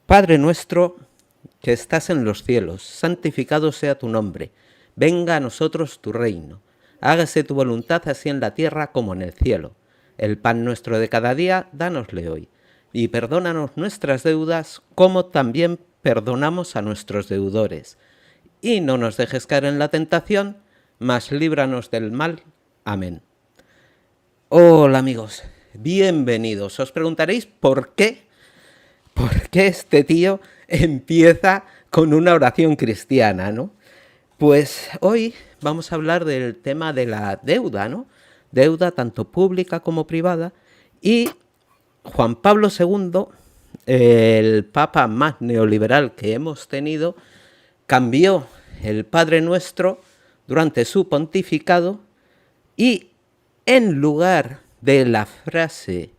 Padre nuestro que estás en los cielos, santificado sea tu nombre. Venga a nosotros tu reino. Hágase tu voluntad así en la tierra como en el cielo. El pan nuestro de cada día, dánosle hoy. Y perdónanos nuestras deudas como también perdonamos a nuestros deudores. Y no nos dejes caer en la tentación, mas líbranos del mal. Amén. Hola amigos, bienvenidos. Os preguntaréis por qué este tío empieza con una oración cristiana, ¿no? Pues hoy vamos a hablar del tema de la deuda, ¿no? Deuda tanto pública como privada. Y Juan Pablo II, el papa más neoliberal que hemos tenido, cambió el Padre Nuestro durante su pontificado y en lugar de la frase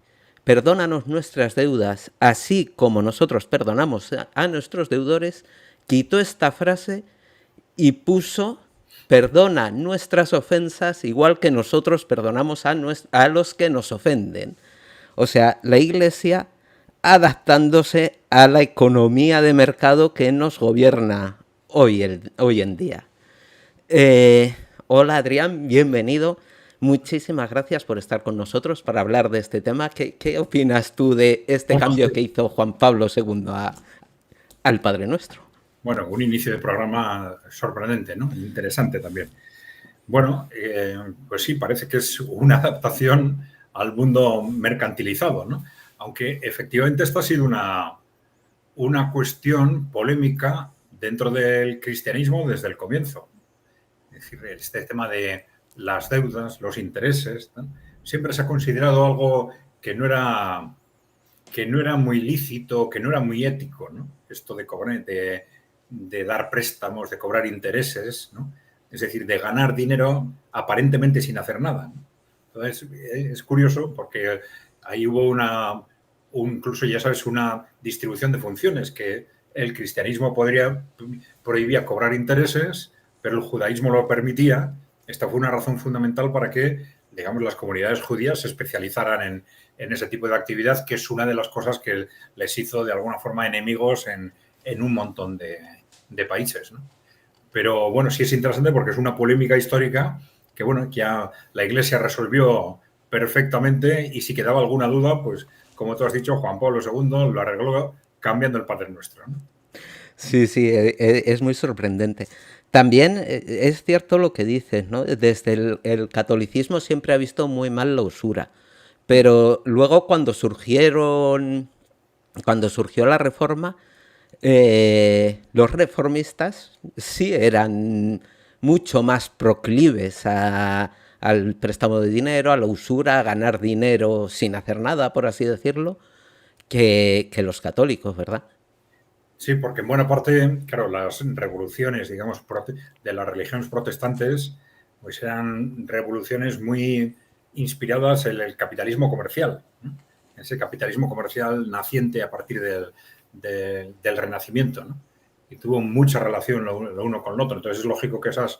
perdónanos nuestras deudas, así como nosotros perdonamos a nuestros deudores, quitó esta frase y puso perdona nuestras ofensas igual que nosotros perdonamos a los que nos ofenden. O sea, la Iglesia adaptándose a la economía de mercado que nos gobierna hoy en día. Hola Adrián, bienvenido. Muchísimas gracias por estar con nosotros para hablar de este tema. ¿Qué opinas tú de este cambio que hizo Juan Pablo II al Padre Nuestro? Bueno, un inicio de programa sorprendente, ¿no? Interesante también. Bueno, pues sí, parece que es una adaptación al mundo mercantilizado, ¿no? Aunque efectivamente esto ha sido una cuestión polémica dentro del cristianismo desde el comienzo. Es decir, este tema de las deudas, los intereses, ¿no? Siempre se ha considerado algo que no era muy lícito, que no era muy ético, ¿no? Esto de dar préstamos, de cobrar intereses, ¿no? Es decir, de ganar dinero aparentemente sin hacer nada, ¿no? Entonces, es curioso porque ahí hubo incluso, ya sabes, una distribución de funciones, que el cristianismo prohibía cobrar intereses, pero el judaísmo lo permitía. Esta fue una razón fundamental para que, digamos, las comunidades judías se especializaran en ese tipo de actividad, que es una de las cosas que les hizo de alguna forma enemigos en un montón de países, ¿no? Pero bueno, sí es interesante porque es una polémica histórica que, bueno, que ya la Iglesia resolvió perfectamente, y si quedaba alguna duda, pues como tú has dicho, Juan Pablo II lo arregló cambiando el Padre Nuestro, ¿no? Sí, sí, es muy sorprendente. También es cierto lo que dices, ¿no? Desde el catolicismo siempre ha visto muy mal la usura, pero luego cuando surgió la reforma, los reformistas sí eran mucho más proclives al préstamo de dinero, a la usura, a ganar dinero sin hacer nada, por así decirlo, que los católicos, ¿verdad? Sí, porque en buena parte, claro, las revoluciones, digamos, de las religiones protestantes, pues eran revoluciones muy inspiradas en el capitalismo comercial, ¿no? Ese capitalismo comercial naciente a partir del Renacimiento, ¿no? Y tuvo mucha relación lo uno con lo otro. Entonces es lógico que esas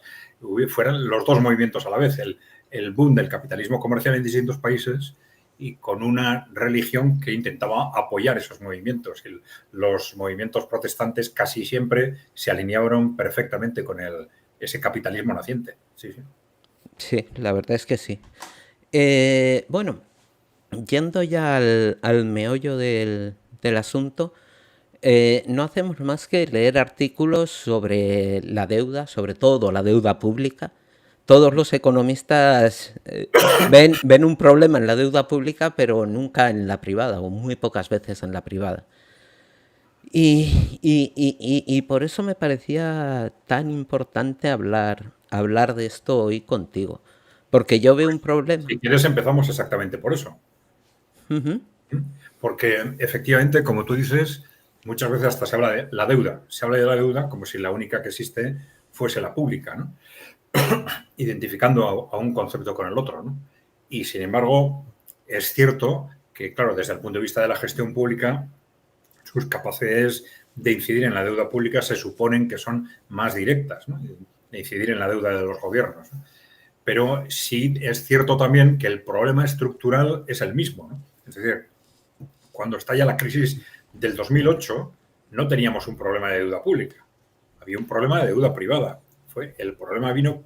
fueran los dos movimientos a la vez, el boom del capitalismo comercial en distintos países y con una religión que intentaba apoyar esos movimientos. Los movimientos protestantes casi siempre se alinearon perfectamente con ese capitalismo naciente. Sí, sí. Sí, la verdad es que sí. Bueno, yendo ya al meollo del asunto, no hacemos más que leer artículos sobre la deuda, sobre todo la deuda pública. Todos los economistas ven un problema en la deuda pública, pero nunca en la privada, o muy pocas veces en la privada. Y por eso me parecía tan importante hablar de esto hoy contigo. Porque yo veo un problema. Si quieres, empezamos exactamente por eso. Ujú. Porque efectivamente, como tú dices, muchas veces hasta se habla de la deuda. Se habla de la deuda como si la única que existe fuese la pública, ¿no? Identificando a un concepto con el otro, ¿no? Y sin embargo, es cierto que, claro, desde el punto de vista de la gestión pública, sus capacidades de incidir en la deuda pública se suponen que son más directas, ¿no? De incidir en la deuda de los gobiernos, ¿no? Pero sí es cierto también que el problema estructural es el mismo, ¿no? Es decir, cuando estalla la crisis del 2008, no teníamos un problema de deuda pública, había un problema de deuda privada. El problema vino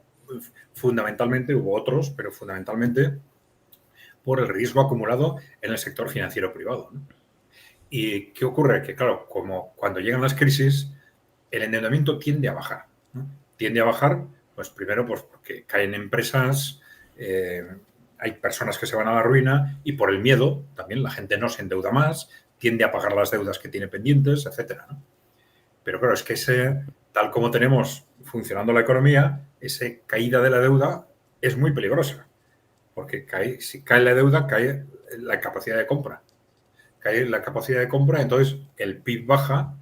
fundamentalmente, hubo otros, pero fundamentalmente por el riesgo acumulado en el sector financiero privado, ¿no? ¿Y qué ocurre? Que, claro, como cuando llegan las crisis, el endeudamiento tiende a bajar, ¿no? Tiende a bajar, pues primero pues porque caen empresas, hay personas que se van a la ruina y por el miedo también la gente no se endeuda más, tiende a pagar las deudas que tiene pendientes, etcétera, ¿no? Pero claro, es que tal como tenemos funcionando la economía, esa caída de la deuda es muy peligrosa, porque si cae la deuda, cae la capacidad de compra. Cae la capacidad de compra, entonces el PIB baja,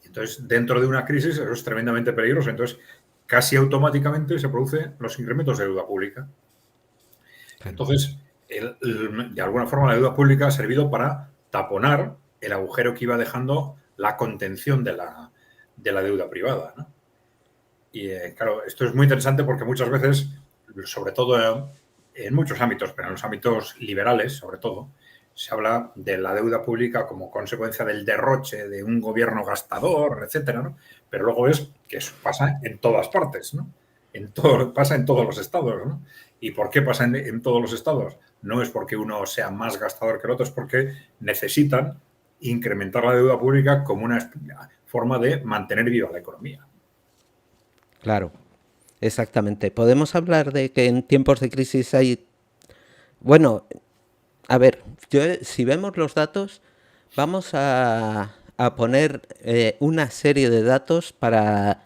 entonces dentro de una crisis eso es tremendamente peligroso. Entonces, casi automáticamente se producen los incrementos de deuda pública. Claro. Entonces, de alguna forma la deuda pública ha servido para taponar el agujero que iba dejando la contención de la deuda privada, ¿no? Y claro, esto es muy interesante porque muchas veces, sobre todo en muchos ámbitos, pero en los ámbitos liberales, sobre todo, se habla de la deuda pública como consecuencia del derroche de un gobierno gastador, etcétera, ¿no? Pero luego es que eso pasa en todas partes, ¿no? Pasa en todos los estados, ¿no? ¿Y por qué pasa en todos los estados? No es porque uno sea más gastador que el otro, es porque necesitan incrementar la deuda pública como una forma de mantener viva la economía. Claro, exactamente. Podemos hablar de que en tiempos de crisis hay... Bueno, a ver, si vemos los datos, vamos a poner una serie de datos para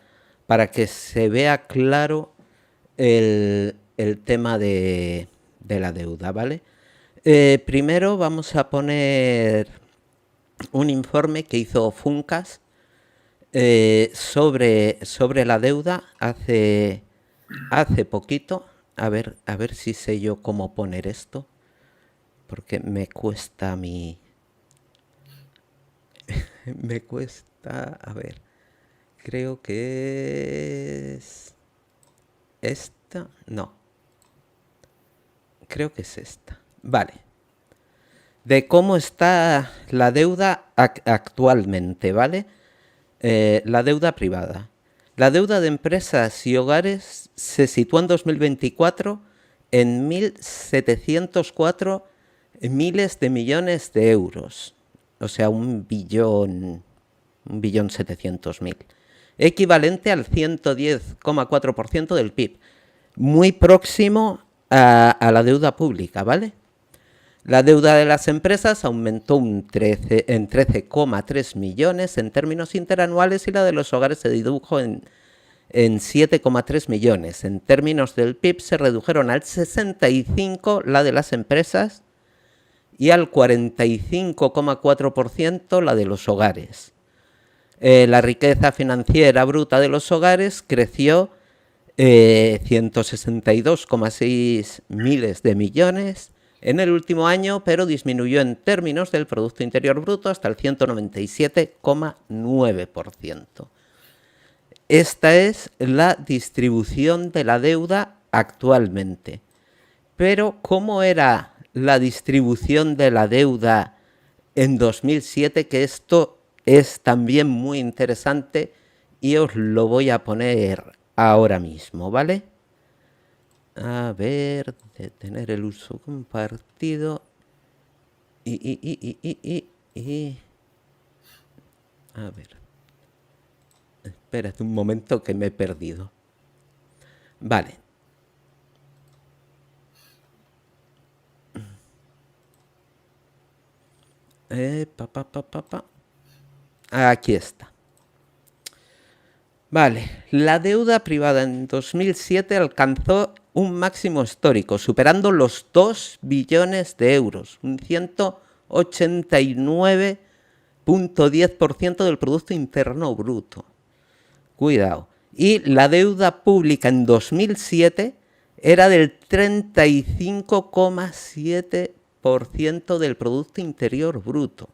que se vea claro el tema de la deuda, ¿vale? Primero vamos a poner un informe que hizo Funcas sobre la deuda hace poquito. A ver si sé yo cómo poner esto, porque me cuesta a mí. Me cuesta, a ver, creo que es esta, no, creo que es esta. Vale, de cómo está la deuda actualmente, ¿vale? La deuda privada. La deuda de empresas y hogares se sitúa en 2024 en 1.704 miles de millones de euros. O sea, 1.700.000.000. Equivalente al 110,4% del PIB. Muy próximo a la deuda pública, ¿vale? La deuda de las empresas aumentó en 13,3 millones en términos interanuales y la de los hogares se redujo en 7,3 millones. En términos del PIB se redujeron al 65 la de las empresas y al 45,4% la de los hogares. La riqueza financiera bruta de los hogares creció 162,6 miles de millones en el último año, pero disminuyó en términos del Producto Interior Bruto hasta el 197,9%. Esta es la distribución de la deuda actualmente. Pero, ¿cómo era la distribución de la deuda en 2007? Que esto es también muy interesante y os lo voy a poner ahora mismo, ¿vale? A ver, detener el uso compartido. A ver. Espérate un momento que me he perdido. Vale. Aquí está. Vale, la deuda privada en 2007 alcanzó un máximo histórico, superando los 2 billones de euros, un 189,10% del Producto Interno Bruto. Cuidado. Y la deuda pública en 2007 era del 35,7% del Producto Interior Bruto.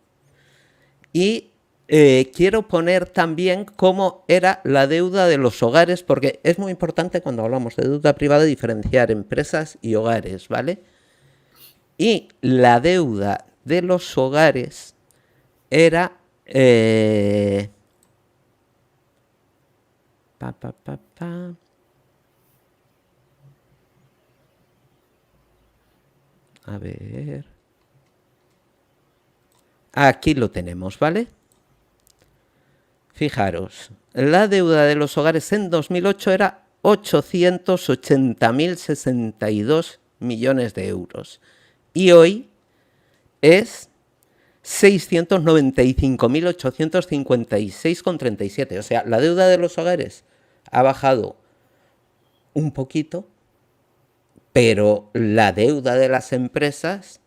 Y quiero poner también cómo era la deuda de los hogares, porque es muy importante cuando hablamos de deuda privada diferenciar empresas y hogares, ¿vale? Y la deuda de los hogares era A ver. Aquí lo tenemos, ¿vale? Fijaros, la deuda de los hogares en 2008 era 880.062 millones de euros. Y hoy es 695.856,37. O sea, la deuda de los hogares ha bajado un poquito, pero la deuda de las empresas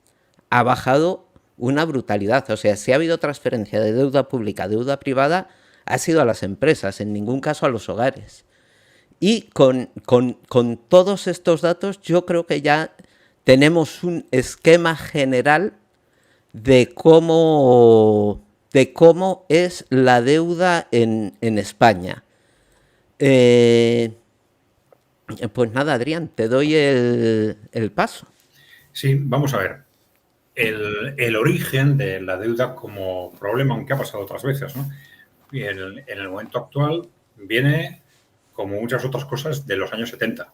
ha bajado una brutalidad. O sea, si ha habido transferencia de deuda pública a deuda privada, ha sido a las empresas, en ningún caso a los hogares. Y con todos estos datos yo creo que ya tenemos un esquema general de cómo es la deuda en España. Pues nada, Adrián, te doy el paso. Sí, vamos a ver. El origen de la deuda como problema, aunque ha pasado otras veces, ¿no? Y en el momento actual viene, como muchas otras cosas, de los años 70,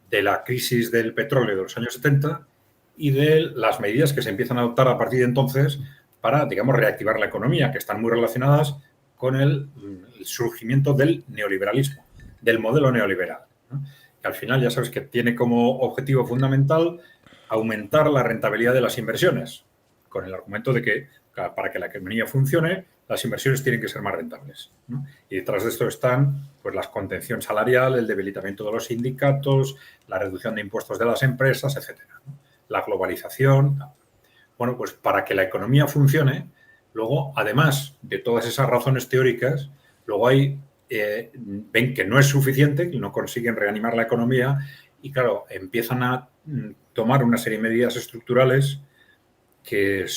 de la crisis del petróleo de los años 70 y de las medidas que se empiezan a adoptar a partir de entonces para, digamos, reactivar la economía, que están muy relacionadas con el surgimiento del neoliberalismo, del modelo neoliberal, ¿no? Que al final ya sabes que tiene como objetivo fundamental aumentar la rentabilidad de las inversiones, con el argumento de que para que la economía funcione, las inversiones tienen que ser más rentables, ¿no? Y detrás de esto están pues la contención salarial, el debilitamiento de los sindicatos, la reducción de impuestos de las empresas, etcétera, ¿no? La globalización. Bueno, pues para que la economía funcione, luego, además de todas esas razones teóricas, luego ven que no es suficiente, que no consiguen reanimar la economía y, claro, empiezan a tomar una serie de medidas estructurales que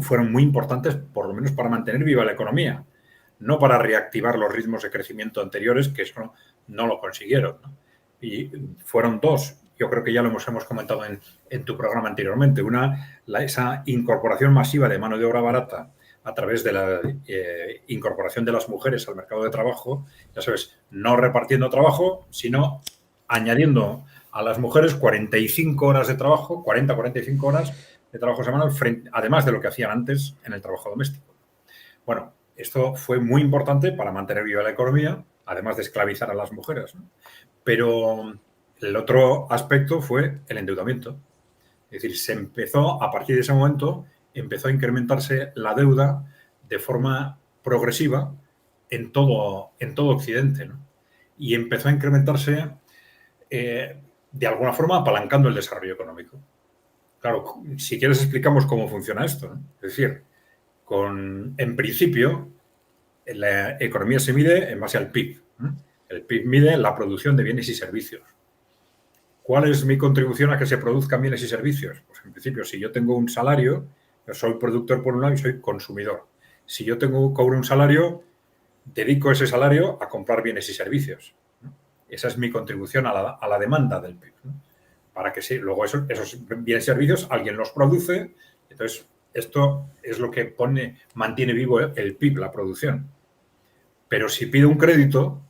fueron muy importantes, por lo menos para mantener viva la economía, no para reactivar los ritmos de crecimiento anteriores, que eso no lo consiguieron, ¿no? Y fueron dos, yo creo que ya lo hemos comentado en tu programa anteriormente. Una, esa incorporación masiva de mano de obra barata a través de la incorporación de las mujeres al mercado de trabajo, ya sabes, no repartiendo trabajo, sino añadiendo a las mujeres 45 horas de trabajo, 40-45 horas de trabajo semanal, además de lo que hacían antes en el trabajo doméstico. Bueno, esto fue muy importante para mantener viva la economía, además de esclavizar a las mujeres, ¿no? Pero el otro aspecto fue el endeudamiento. Es decir, se empezó, a partir de ese momento, empezó a incrementarse la deuda de forma progresiva en todo Occidente, ¿no? Y empezó a incrementarse de alguna forma apalancando el desarrollo económico. Claro, si quieres explicamos cómo funciona esto, ¿no? Es decir, en principio, la economía se mide en base al PIB, ¿no? El PIB mide la producción de bienes y servicios. ¿Cuál es mi contribución a que se produzcan bienes y servicios? Pues en principio, si yo tengo un salario, yo soy productor por un lado y soy consumidor. Si yo cobro un salario, dedico ese salario a comprar bienes y servicios, ¿no? Esa es mi contribución a la demanda del PIB, ¿no? Para que sí, luego esos bienes y servicios alguien los produce. Entonces, esto es lo que mantiene vivo el PIB, la producción. Pero si pido un crédito,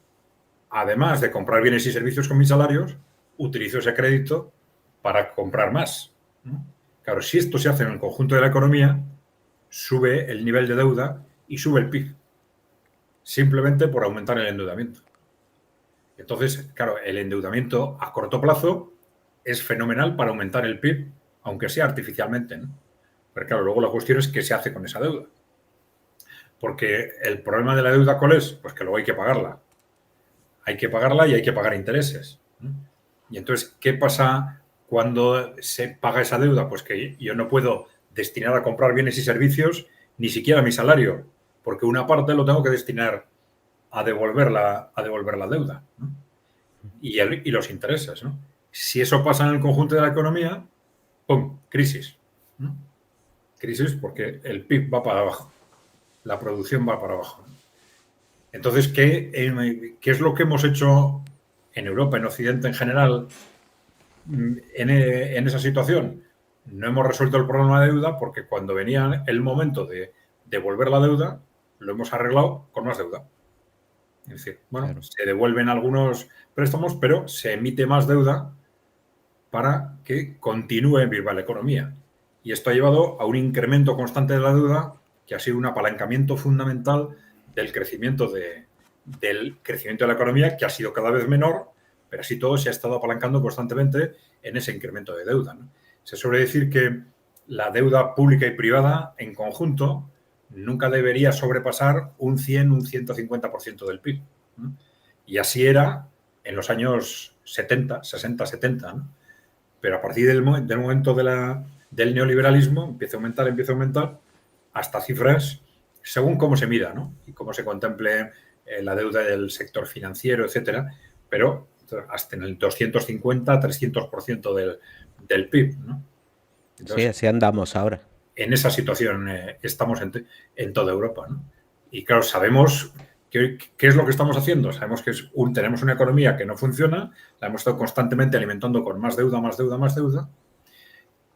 además de comprar bienes y servicios con mis salarios, utilizo ese crédito para comprar más, ¿no? Claro, si esto se hace en el conjunto de la economía, sube el nivel de deuda y sube el PIB, simplemente por aumentar el endeudamiento. Entonces, claro, el endeudamiento a corto plazo es fenomenal para aumentar el PIB, aunque sea artificialmente, ¿no? Pero claro, luego la cuestión es qué se hace con esa deuda. Porque el problema de la deuda, ¿cuál es? Pues que luego hay que pagarla. Hay que pagarla y hay que pagar intereses, ¿no? Y entonces, ¿qué pasa cuando se paga esa deuda? Pues que yo no puedo destinar a comprar bienes y servicios ni siquiera mi salario, porque una parte lo tengo que destinar a devolver la deuda, ¿no? Y los intereses, ¿no? Si eso pasa en el conjunto de la economía, ¡pum!, crisis, ¿no? Crisis porque el PIB va para abajo, la producción va para abajo, ¿no? Entonces, ¿qué es lo que hemos hecho en Europa, en Occidente en general, en esa situación? No hemos resuelto el problema de deuda porque cuando venía el momento de devolver la deuda, lo hemos arreglado con más deuda. Es decir, bueno, claro. se devuelven algunos préstamos, pero se emite más deuda para que continúe viva la economía. Y esto ha llevado a un incremento constante de la deuda, que ha sido un apalancamiento fundamental del crecimiento de la economía, que ha sido cada vez menor, pero así todo se ha estado apalancando constantemente en ese incremento de deuda, ¿no? Se suele decir que la deuda pública y privada en conjunto nunca debería sobrepasar un 100, un 150% del PIB, ¿no? Y así era en los años 70, 60, 70, ¿no? Pero a partir del momento del neoliberalismo empieza a aumentar hasta cifras según cómo se mida, ¿no? Y cómo se contemple la deuda del sector financiero, etcétera, pero hasta en el 250, 300% del PIB, ¿no? Sí, Entonces, así andamos ahora. en esa situación estamos en toda Europa, ¿no? Y claro, sabemos qué es lo que estamos haciendo. Sabemos que tenemos una economía que no funciona, la hemos estado constantemente alimentando con más deuda, más deuda, más deuda,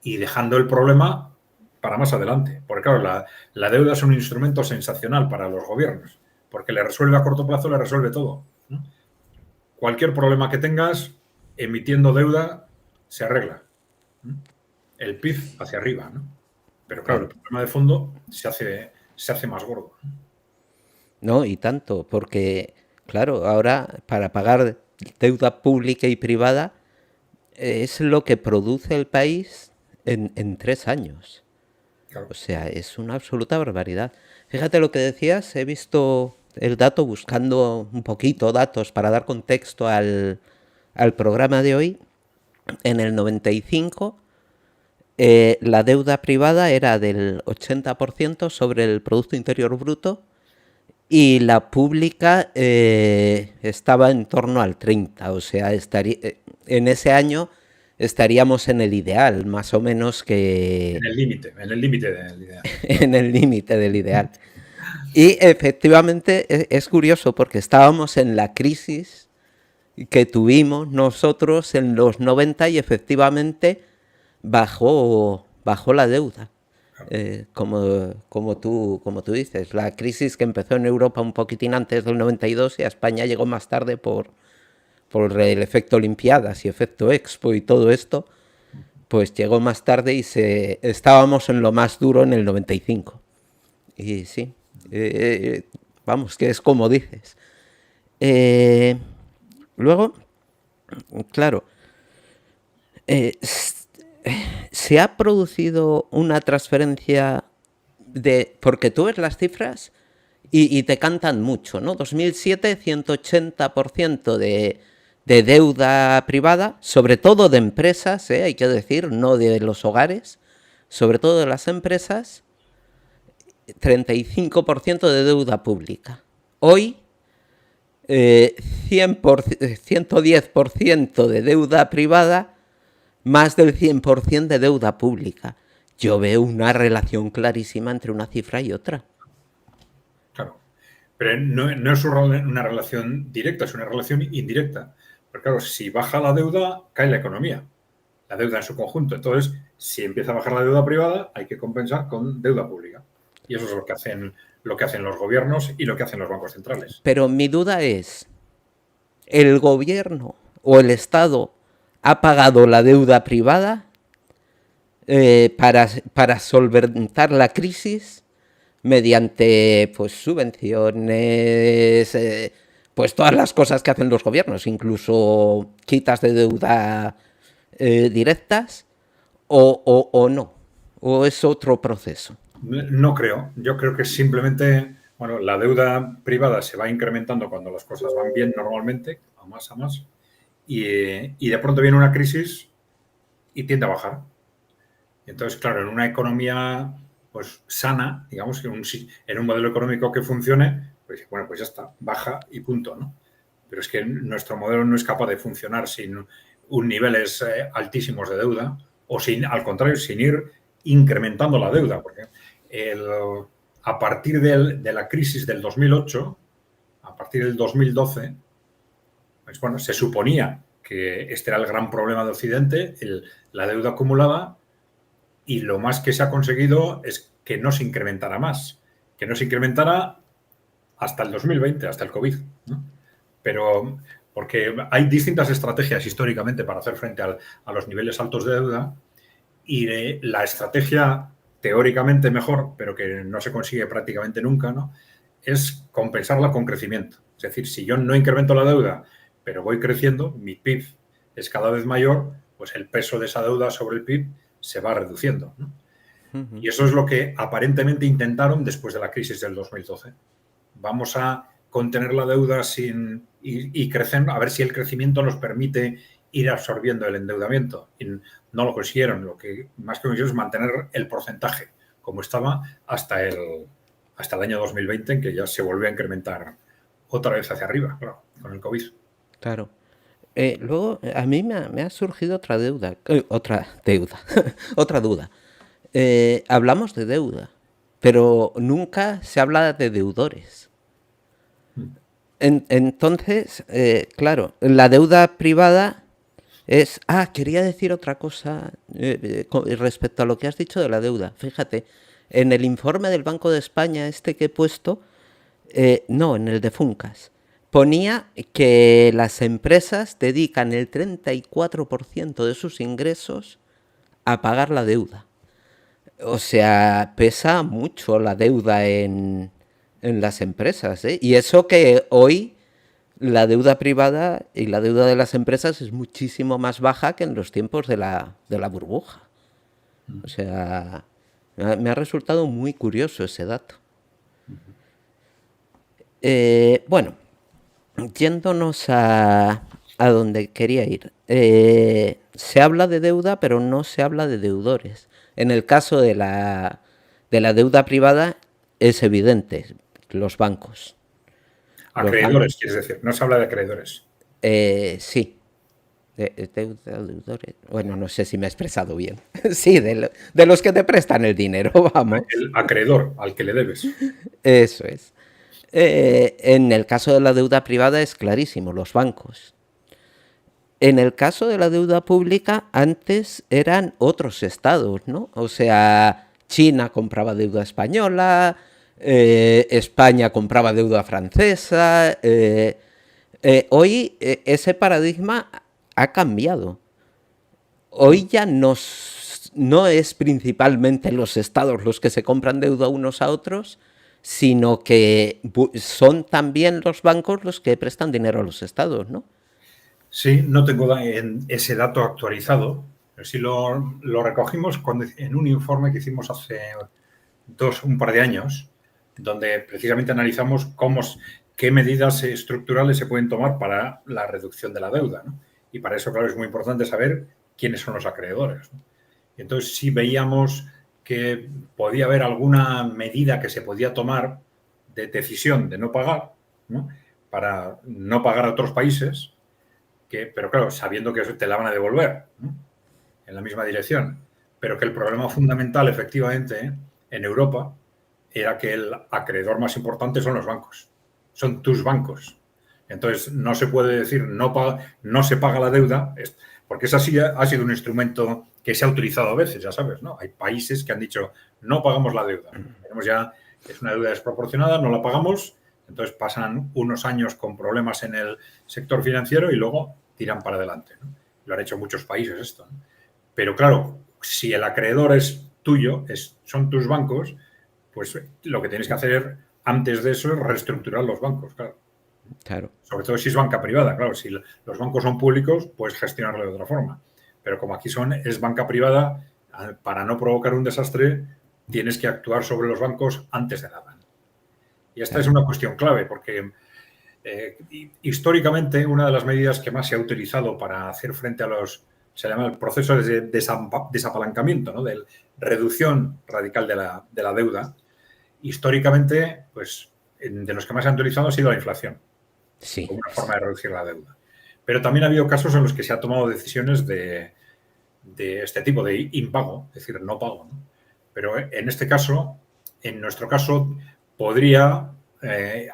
y dejando el problema para más adelante. Porque claro, la deuda es un instrumento sensacional para los gobiernos, porque le resuelve a corto plazo, le resuelve todo, ¿no? Cualquier problema que tengas, emitiendo deuda, se arregla, ¿no? El PIB hacia arriba, ¿no? Pero claro, el Claro. problema de fondo se hace más gordo. No, y tanto, porque, claro, ahora para pagar deuda pública y privada es lo que produce el país en 3 años. O Claro. sea, es una absoluta barbaridad. Fíjate lo que decías, he visto el dato buscando un poquito datos para dar contexto al programa de hoy. En el 95 la deuda privada era del 80% sobre el Producto Interior Bruto y la pública estaba en torno al 30%. O sea, en ese año estaríamos en el ideal, más o menos que En el límite del ideal. en el límite del ideal. Y efectivamente es curioso porque estábamos en la crisis que tuvimos nosotros en los 90 y efectivamente bajó la deuda. Claro. Como tú dices, la crisis que empezó en Europa un poquitín antes del 92 y a España llegó más tarde por el efecto Olimpiadas y efecto Expo y todo esto, pues llegó más tarde y estábamos en lo más duro en el 95. Y sí, vamos, que es como dices. Eh, luego, claro, eh, se ha producido una transferencia porque tú ves las cifras y te cantan mucho, ¿no? 2007, 180% de deuda privada, sobre todo de empresas, hay que decir, no de los hogares, sobre todo de las empresas, 35% de deuda pública. Hoy, 110% de deuda privada, más del 100% de deuda pública. Yo veo una relación clarísima entre una cifra y otra. Claro. Pero no es una relación directa, es una relación indirecta. Porque claro, si baja la deuda, cae la economía. La deuda en su conjunto. Entonces, si empieza a bajar la deuda privada, hay que compensar con deuda pública. Y eso es lo que hacen los gobiernos y lo que hacen los bancos centrales. Pero mi duda es, ¿el gobierno o el Estado ha pagado la deuda privada para solventar la crisis mediante pues subvenciones, pues todas las cosas que hacen los gobiernos, incluso quitas de deuda directas, o no? ¿O es otro proceso? No creo. Yo creo que simplemente, bueno, la deuda privada se va incrementando cuando las cosas van bien normalmente, a más, y de pronto viene una crisis y tiende a bajar. Entonces, claro, en una economía pues sana, digamos, en un modelo económico que funcione, pues bueno, pues ya está, baja y punto, ¿no? Pero es que nuestro modelo no es capaz de funcionar sin niveles altísimos de deuda o al contrario, sin ir incrementando la deuda, porque a partir de la crisis del 2008, a partir del 2012, pues bueno, se suponía que este era el gran problema de Occidente, la deuda acumulada, y lo más que se ha conseguido es que no se incrementara más, que no se incrementara hasta el 2020, hasta el COVID, ¿no? Pero porque hay distintas estrategias históricamente para hacer frente a los niveles altos de deuda y la estrategia teóricamente mejor, pero que no se consigue prácticamente nunca, ¿no? Es compensarla con crecimiento. Es decir, si yo no incremento la deuda, pero voy creciendo, mi PIB es cada vez mayor, pues el peso de esa deuda sobre el PIB se va reduciendo, ¿no? Y eso es lo que aparentemente intentaron después de la crisis del 2012. Vamos a contener la deuda y crecer, a ver si el crecimiento nos permite ir absorbiendo el endeudamiento. Y no lo consiguieron. Lo que más que consiguieron es mantener el porcentaje como estaba hasta el año 2020, en que ya se volvió a incrementar otra vez hacia arriba, claro, con el COVID. Claro. Luego, a mí me ha surgido otra deuda, otra duda. Hablamos de deuda, pero nunca se habla de deudores. Entonces, claro, la deuda privada es... Ah, quería decir otra cosa respecto a lo que has dicho de la deuda. Fíjate, en el informe del Banco de España, este que he puesto, no, en el de Funcas, ponía que las empresas dedican el 34% de sus ingresos a pagar la deuda. O sea, pesa mucho la deuda en las empresas, ¿eh? Y eso que hoy la deuda privada y la deuda de las empresas es muchísimo más baja que en los tiempos de la burbuja. O sea, me ha resultado muy curioso ese dato. Bueno, yéndonos a donde quería ir. Se habla de deuda, pero no se habla de deudores. En el caso de la deuda privada es evidente, los bancos. Acreedores, quieres decir, no se habla de acreedores. Sí, deudores. Bueno, no sé si me he expresado bien. Sí, de los que te prestan el dinero, vamos. El acreedor al que le debes. Eso es. En el caso de la deuda privada es clarísimo, los bancos. En el caso de la deuda pública, antes eran otros estados, ¿no? O sea, China compraba deuda española, España compraba deuda francesa. Hoy ese paradigma ha cambiado. Hoy ya no es principalmente los estados los que se compran deuda unos a otros, sino que son también los bancos los que prestan dinero a los estados, ¿no? Sí, no tengo ese dato actualizado, pero sí lo recogimos en un informe que hicimos hace un par de años, donde precisamente analizamos qué medidas estructurales se pueden tomar para la reducción de la deuda, ¿no? Y para eso, claro, es muy importante saber quiénes son los acreedores, ¿no? Y entonces sí veíamos que podía haber alguna medida que se podía tomar de decisión de no pagar, ¿no? Para no pagar a otros países, pero claro, sabiendo que te la van a devolver, ¿no? En la misma dirección. Pero que el problema fundamental, efectivamente, en Europa, era que el acreedor más importante son los bancos. Son tus bancos. Entonces, no se puede decir no se paga la deuda, porque esa sí ha sido un instrumento que se ha utilizado a veces, ya sabes, ¿no? Hay países que han dicho, no pagamos la deuda. Tenemos ya, es una deuda desproporcionada, no la pagamos, entonces pasan unos años con problemas en el sector financiero y luego tiran para adelante, ¿no? Lo han hecho muchos países esto, ¿no? Pero claro, si el acreedor es tuyo, son tus bancos, pues lo que tienes que hacer antes de eso es reestructurar los bancos, claro. Claro. Sobre todo si es banca privada, claro. Si los bancos son públicos, puedes gestionarlo de otra forma. Pero como aquí es banca privada, para no provocar un desastre, tienes que actuar sobre los bancos antes de nada. Y esta es una cuestión clave, porque históricamente una de las medidas que más se ha utilizado para hacer frente a se llama el proceso de desapalancamiento, ¿no? De reducción radical de la deuda, históricamente, pues de los que más se han utilizado ha sido la inflación, Sí. como una forma de reducir la deuda. Pero también ha habido casos en los que se ha tomado decisiones de este tipo, de impago, es decir, no pago, ¿no? Pero en este caso, en nuestro caso, podría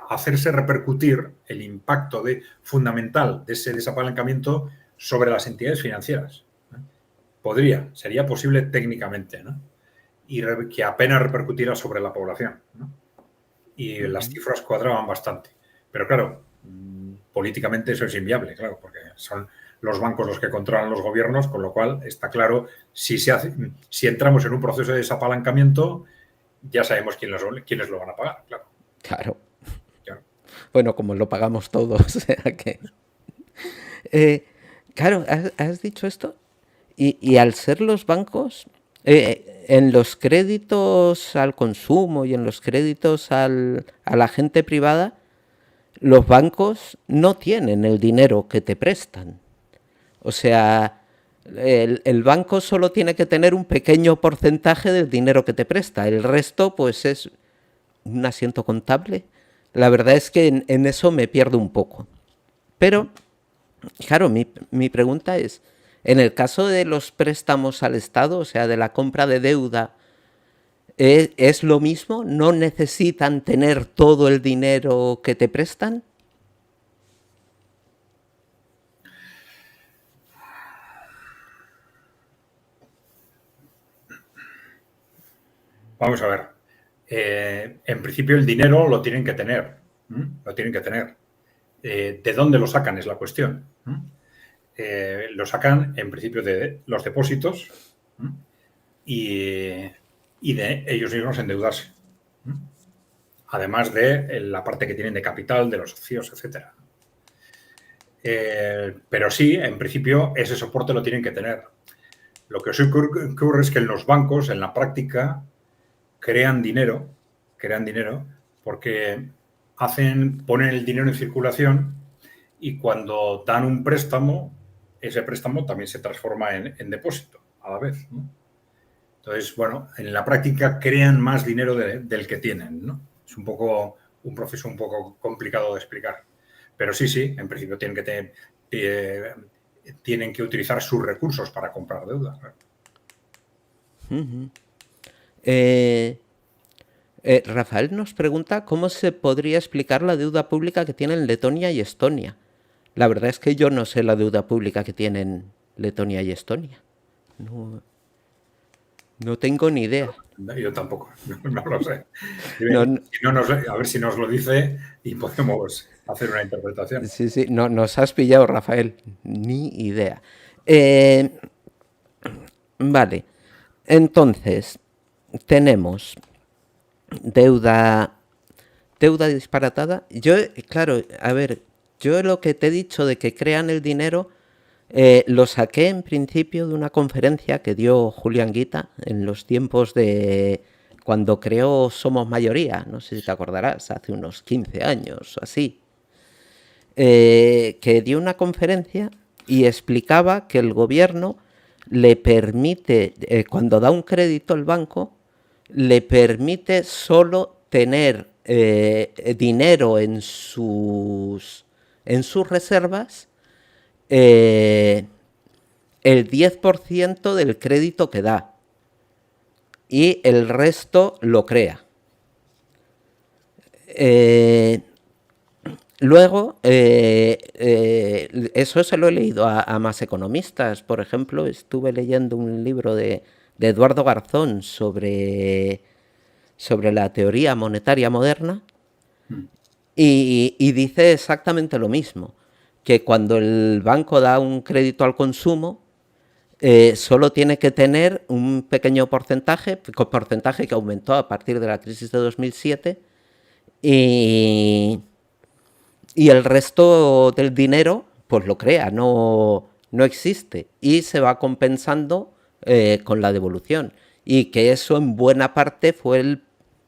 hacerse repercutir el impacto fundamental de ese desapalancamiento sobre las entidades financieras, ¿no? Sería posible técnicamente, ¿no? Y que apenas repercutiera sobre la población, ¿no? y las cifras cuadraban bastante. Pero claro, políticamente eso es inviable, claro, porque son los bancos los que controlan los gobiernos, con lo cual está claro, si entramos en un proceso de desapalancamiento, ya sabemos quiénes lo van a pagar, claro. Claro. Claro. Bueno, como lo pagamos todos, o sea que... claro, has dicho esto y al ser los bancos, en los créditos al consumo y en los créditos a la gente privada, los bancos no tienen el dinero que te prestan. O sea, el banco solo tiene que tener un pequeño porcentaje del dinero que te presta. El resto, pues, es un asiento contable. La verdad es que en eso me pierdo un poco. Pero, claro, mi pregunta es, en el caso de los préstamos al Estado, o sea, de la compra de deuda, ¿es lo mismo? ¿No necesitan tener todo el dinero que te prestan? Vamos a ver. En principio el dinero lo tienen que tener. Lo tienen que tener. ¿De dónde lo sacan? Es la cuestión. Lo sacan en principio de los depósitos y de ellos mismos endeudarse. Además de la parte que tienen de capital, de los socios, etcétera. Pero sí, en principio, ese soporte lo tienen que tener. Lo que ocurre es que en los bancos, en la práctica, crean dinero porque ponen el dinero en circulación y cuando dan un préstamo, ese préstamo también se transforma en depósito a la vez, ¿no? Entonces, bueno, en la práctica crean más dinero del que tienen, ¿no? Es un proceso un poco complicado de explicar. Pero sí, en principio tienen que utilizar sus recursos para comprar deuda. Rafael nos pregunta cómo se podría explicar la deuda pública que tienen Letonia y Estonia. La verdad es que yo no sé la deuda pública que tienen Letonia y Estonia. No tengo ni idea. Yo tampoco, no lo sé. No, A ver si nos lo dice y podemos hacer una interpretación. sí, no, nos has pillado, Rafael. Ni idea. Vale. Entonces, tenemos deuda disparatada. Yo, claro, a ver, yo lo que te he dicho de que crean el dinero, lo saqué en principio de una conferencia que dio Julián Guita en los tiempos de cuando creó Somos Mayoría, no sé si te acordarás, hace unos 15 años o así, que dio una conferencia y explicaba que el gobierno le permite, cuando da un crédito al banco, le permite solo tener dinero en sus reservas, el 10% del crédito que da y el resto lo crea. Luego, eso se lo he leído a más economistas. Por ejemplo, estuve leyendo un libro de Eduardo Garzón sobre la teoría monetaria moderna y dice exactamente lo mismo, que cuando el banco da un crédito al consumo, solo tiene que tener un pequeño porcentaje que aumentó a partir de la crisis de 2007 y el resto del dinero pues lo crea, no existe y se va compensando con la devolución, y que eso en buena parte fue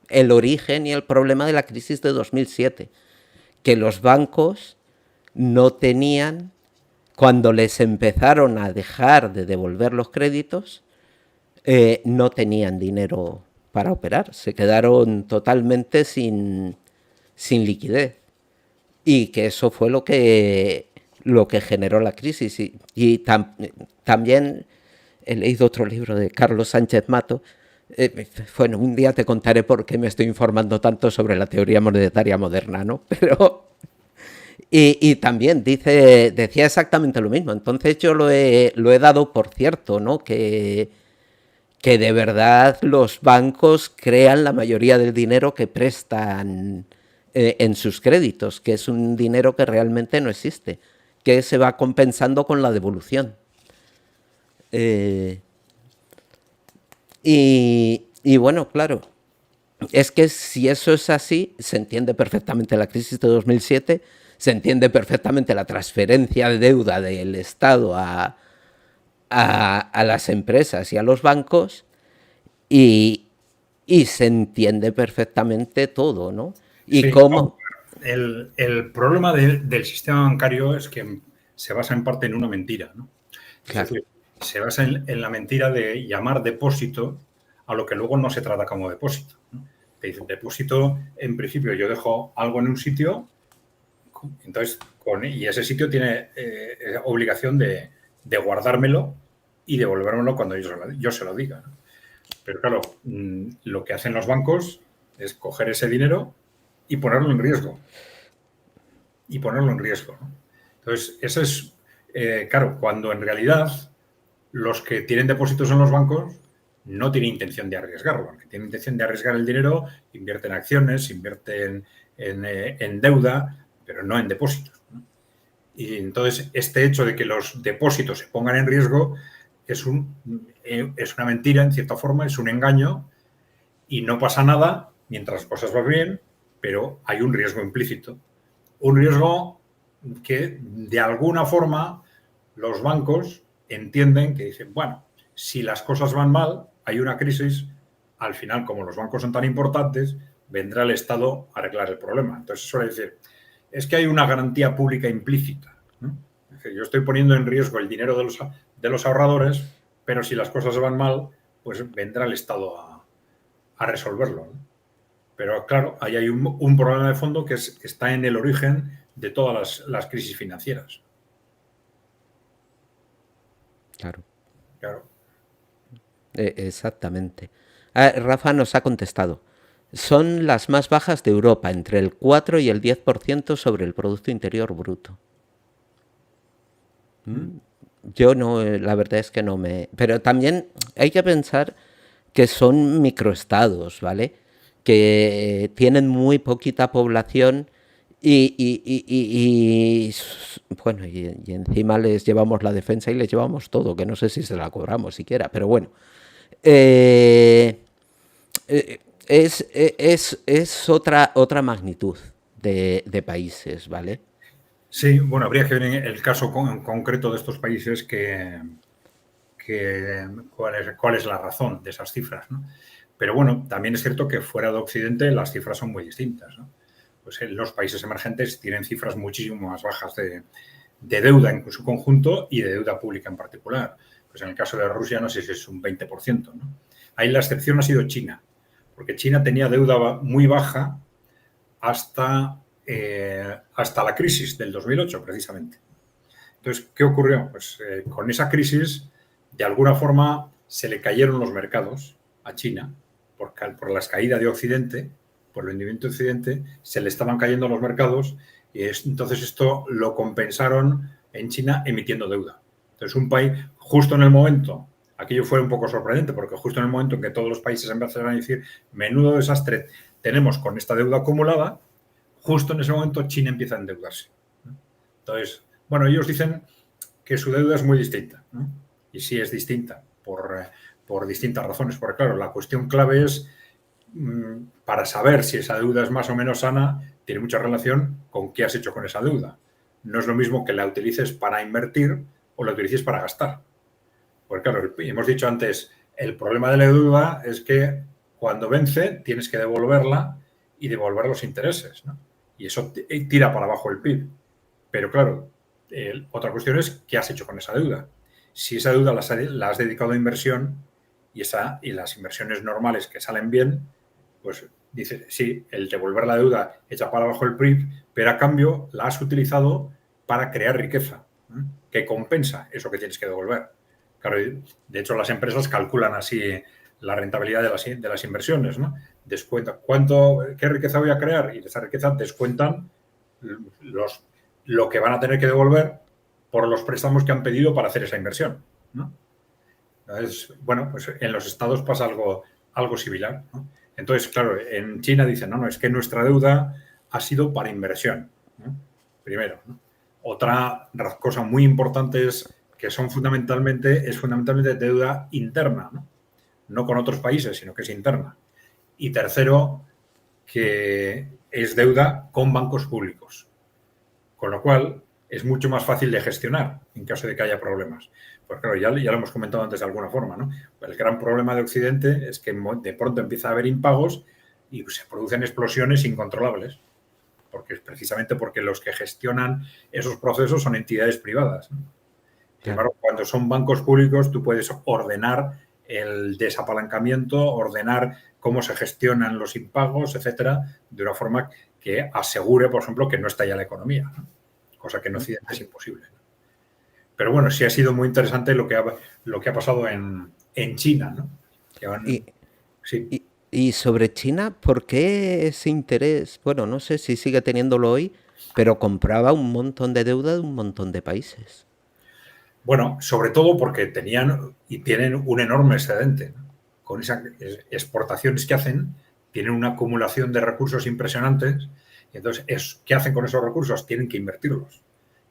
el origen y el problema de la crisis de 2007, que los bancos no tenían, cuando les empezaron a dejar de devolver los créditos, no tenían dinero para operar, se quedaron totalmente sin liquidez, y que eso fue lo que generó la crisis. También he leído otro libro de Carlos Sánchez Mato. Bueno, un día te contaré por qué me estoy informando tanto sobre la teoría monetaria moderna, ¿no? Pero y también decía exactamente lo mismo. Entonces yo lo he dado por cierto, ¿no? Que que de verdad los bancos crean la mayoría del dinero que prestan en sus créditos, que es un dinero que realmente no existe, que se va compensando con la devolución. Eh, y bueno, claro, es que si eso es así, se entiende perfectamente la crisis de 2007, se entiende perfectamente la transferencia de deuda del Estado a las empresas y a los bancos, y, y se entiende perfectamente todo, ¿no? Y Sí, cómo, el problema del sistema bancario es que se basa en parte en una mentira, ¿no? Es claro, decir, se basa en la mentira de llamar depósito a lo que luego no se trata como depósito, ¿no? Te dicen depósito, en principio yo dejo algo en un sitio, entonces, y ese sitio tiene obligación de guardármelo y devolvérmelo cuando yo se lo diga, ¿no? Pero claro, lo que hacen los bancos es coger ese dinero y ponerlo en riesgo. Y ponerlo en riesgo, ¿no? Entonces, eso es, claro, cuando en realidad los que tienen depósitos en los bancos no tienen intención de arriesgarlo. Porque tienen intención de arriesgar el dinero, invierte en acciones, invierte en deuda, pero no en depósitos, ¿no? Y entonces, este hecho de que los depósitos se pongan en riesgo es una mentira, en cierta forma, es un engaño y no pasa nada mientras las cosas van bien, pero hay un riesgo implícito. Un riesgo que, de alguna forma, los bancos entienden que dicen, bueno, si las cosas van mal, hay una crisis, al final, como los bancos son tan importantes, vendrá el Estado a arreglar el problema. Entonces, suele decir, es que hay una garantía pública implícita, ¿no? Es decir, yo estoy poniendo en riesgo el dinero de los ahorradores, pero si las cosas van mal, pues vendrá el Estado a resolverlo, ¿no? Pero claro, ahí hay un problema de fondo que está en el origen de todas las crisis financieras. claro, Claro. exactamente. Ah, Rafa nos ha contestado. Son las más bajas de Europa, entre el 4 y el 10% sobre el Producto Interior Bruto. Yo no, la verdad es que no me... Pero también hay que pensar que son microestados, ¿vale? Que tienen muy poquita población bueno, y encima les llevamos la defensa y les llevamos todo, que no sé si se la cobramos siquiera, pero bueno. Eh, es otra magnitud de países, ¿vale? Sí, bueno, habría que ver en el caso concreto de estos países cuál es la razón de esas cifras, ¿no? Pero bueno, también es cierto que fuera de Occidente las cifras son muy distintas, ¿no? Pues los países emergentes tienen cifras muchísimo más bajas de deuda en su conjunto y de deuda pública en particular. Pues en el caso de Rusia no sé si es un 20%, ¿no? Ahí la excepción ha sido China, porque China tenía deuda muy baja hasta la crisis del 2008, precisamente. Entonces, ¿qué ocurrió? Pues con esa crisis, de alguna forma, se le cayeron los mercados a China por la caída de Occidente, por el hundimiento de Occidente, se le estaban cayendo los mercados y entonces esto lo compensaron en China emitiendo deuda. Entonces, un país, justo en el momento, aquello fue un poco sorprendente, porque justo en el momento en que todos los países empezaron a decir, menudo desastre tenemos con esta deuda acumulada, justo en ese momento China empieza a endeudarse. Entonces, bueno, ellos dicen que su deuda es muy distinta, ¿no? Y sí es distinta por distintas razones. Porque claro, la cuestión clave es, para saber si esa deuda es más o menos sana, tiene mucha relación con qué has hecho con esa deuda. No es lo mismo que la utilices para invertir o la utilices para gastar. Porque claro, hemos dicho antes, el problema de la deuda es que cuando vence tienes que devolverla y devolver los intereses, ¿no? Y eso tira para abajo el PIB. Pero claro, otra cuestión es qué has hecho con esa deuda. Si esa deuda la has dedicado a inversión y las inversiones normales que salen bien, pues dice, sí, el devolver la deuda echa para abajo el PIB, pero a cambio la has utilizado para crear riqueza, ¿eh? Que compensa eso que tienes que devolver. Claro, de hecho las empresas calculan así la rentabilidad de las inversiones, ¿no? Descuenta qué riqueza voy a crear y de esa riqueza descuentan lo que van a tener que devolver por los préstamos que han pedido para hacer esa inversión, ¿no? Bueno, pues en los estados pasa algo similar, ¿no? Entonces, claro, en China dicen, no, es que nuestra deuda ha sido para inversión, ¿no? Primero, ¿no? Otra cosa muy importante es que es fundamentalmente deuda interna, ¿no? No con otros países, sino que es interna. Y tercero, que es deuda con bancos públicos, con lo cual es mucho más fácil de gestionar en caso de que haya problemas. Pues claro, ya lo hemos comentado antes de alguna forma, ¿no? El gran problema de Occidente es que de pronto empieza a haber impagos y se producen explosiones incontrolables, porque es precisamente porque los que gestionan esos procesos son entidades privadas, ¿no? Sin Claro. embargo, cuando son bancos públicos, tú puedes ordenar el desapalancamiento, ordenar cómo se gestionan los impagos, etcétera, de una forma que asegure, por ejemplo, que no estalla la economía, ¿no? Cosa que en Occidente es imposible. Pero bueno, sí ha sido muy interesante lo que ha pasado en China, ¿no? Y, Sí. y sobre China, ¿por qué ese interés? Bueno, no sé si sigue teniéndolo hoy, pero compraba un montón de deuda de un montón de países. Bueno, sobre todo porque tenían y tienen un enorme excedente, ¿no? Con esas exportaciones que hacen, tienen una acumulación de recursos impresionantes. Y entonces, ¿qué hacen con esos recursos? Tienen que invertirlos.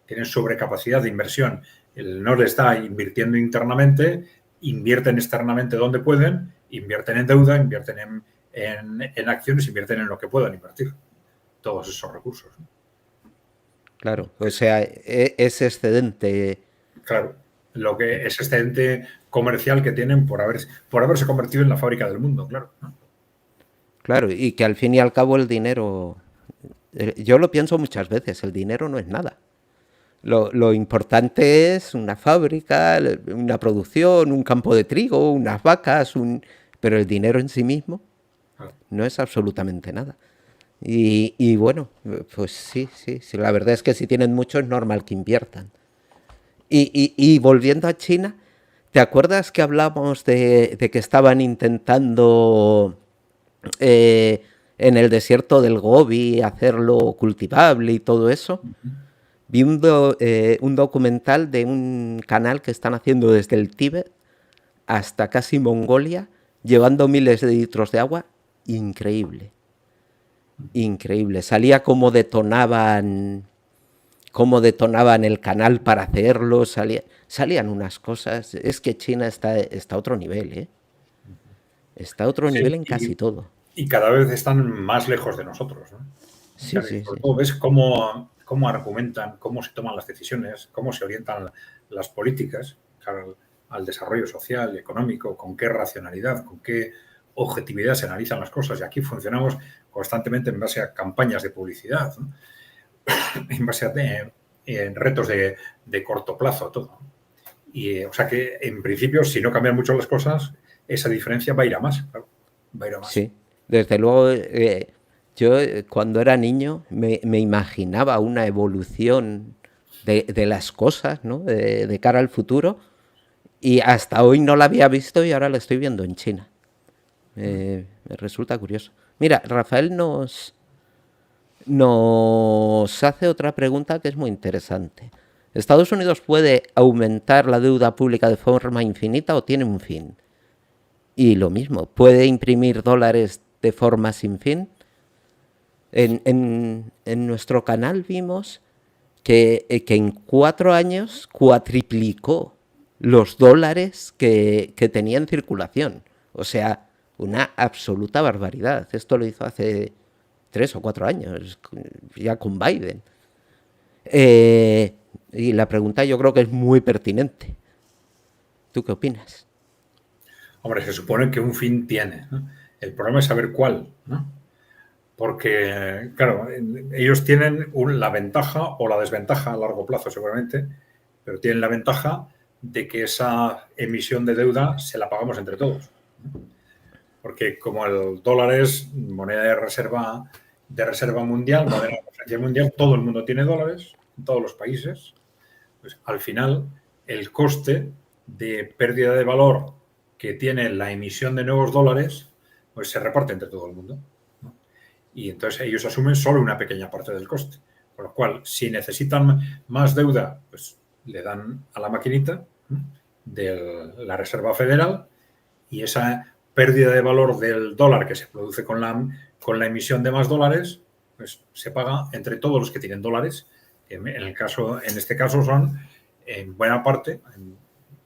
Tienen sobrecapacidad de inversión. No le está invirtiendo internamente, invierten externamente donde pueden, invierten en deuda, invierten en acciones, invierten en lo que puedan invertir. Todos esos recursos, ¿no? Claro, o sea, ese excedente. Claro, lo que es excedente comercial que tienen por haberse convertido en la fábrica del mundo, claro, ¿no? Claro, y que al fin y al cabo el dinero, yo lo pienso muchas veces, el dinero no es nada. Lo importante es una fábrica, una producción, un campo de trigo, unas vacas, pero el dinero en sí mismo Claro. no es absolutamente nada. Y bueno, pues sí, sí, sí, la verdad es que si tienen mucho es normal que inviertan. Y volviendo a China, ¿te acuerdas que hablamos de que estaban intentando eh, en el desierto del Gobi hacerlo cultivable y todo eso? Vi un documental de un canal que están haciendo desde el Tíbet hasta casi Mongolia, llevando miles de litros de agua. Increíble, increíble. Salía cómo detonaban el canal para hacerlo, salían unas cosas. Es que China está a otro nivel, ¿eh? Está a otro Sí, nivel en casi todo. y cada vez están más lejos de nosotros, ¿no? Sí, Claro, y sí, sobre sí. todo ves cómo argumentan, cómo se toman las decisiones, cómo se orientan las políticas cara al desarrollo social y económico, con qué racionalidad, con qué objetividad se analizan las cosas. Y aquí funcionamos constantemente en base a campañas de publicidad, ¿no? En base a en retos de corto plazo, todo. Y, o sea que, en principio, si no cambian mucho las cosas, esa diferencia va a ir a más, claro, va a ir a más. Sí, desde luego, yo cuando era niño me imaginaba una evolución de las cosas, ¿no? De cara al futuro, y hasta hoy no la había visto y ahora la estoy viendo en China. Me resulta curioso. Mira, Rafael nos hace otra pregunta que es muy interesante. ¿Estados Unidos puede aumentar la deuda pública de forma infinita o tiene un fin? Y lo mismo, ¿puede imprimir dólares de forma sin fin? En nuestro canal vimos que en 4 años cuatriplicó los dólares que tenía en circulación. O sea, una absoluta barbaridad. Esto lo hizo hace 3 o 4 años, ya con Biden. Eh, y la pregunta yo creo que es muy pertinente. ¿Tú qué opinas? Hombre, se supone que un fin tiene, ¿no? El problema es saber cuál, ¿no? Porque, claro, ellos tienen la ventaja o la desventaja a largo plazo seguramente, pero tienen la ventaja de que esa emisión de deuda se la pagamos entre todos, ¿no? Porque como el dólar es moneda de reserva mundial, moneda de referencia mundial, todo el mundo tiene dólares, en todos los países, pues al final el coste de pérdida de valor que tiene la emisión de nuevos dólares, pues se reparte entre todo el mundo, ¿no? Y entonces ellos asumen solo una pequeña parte del coste. Con lo cual, si necesitan más deuda, pues le dan a la maquinita, ¿no? de la Reserva Federal, y esa pérdida de valor del dólar que se produce con la emisión de más dólares, pues se paga entre todos los que tienen dólares, que en este caso son en buena parte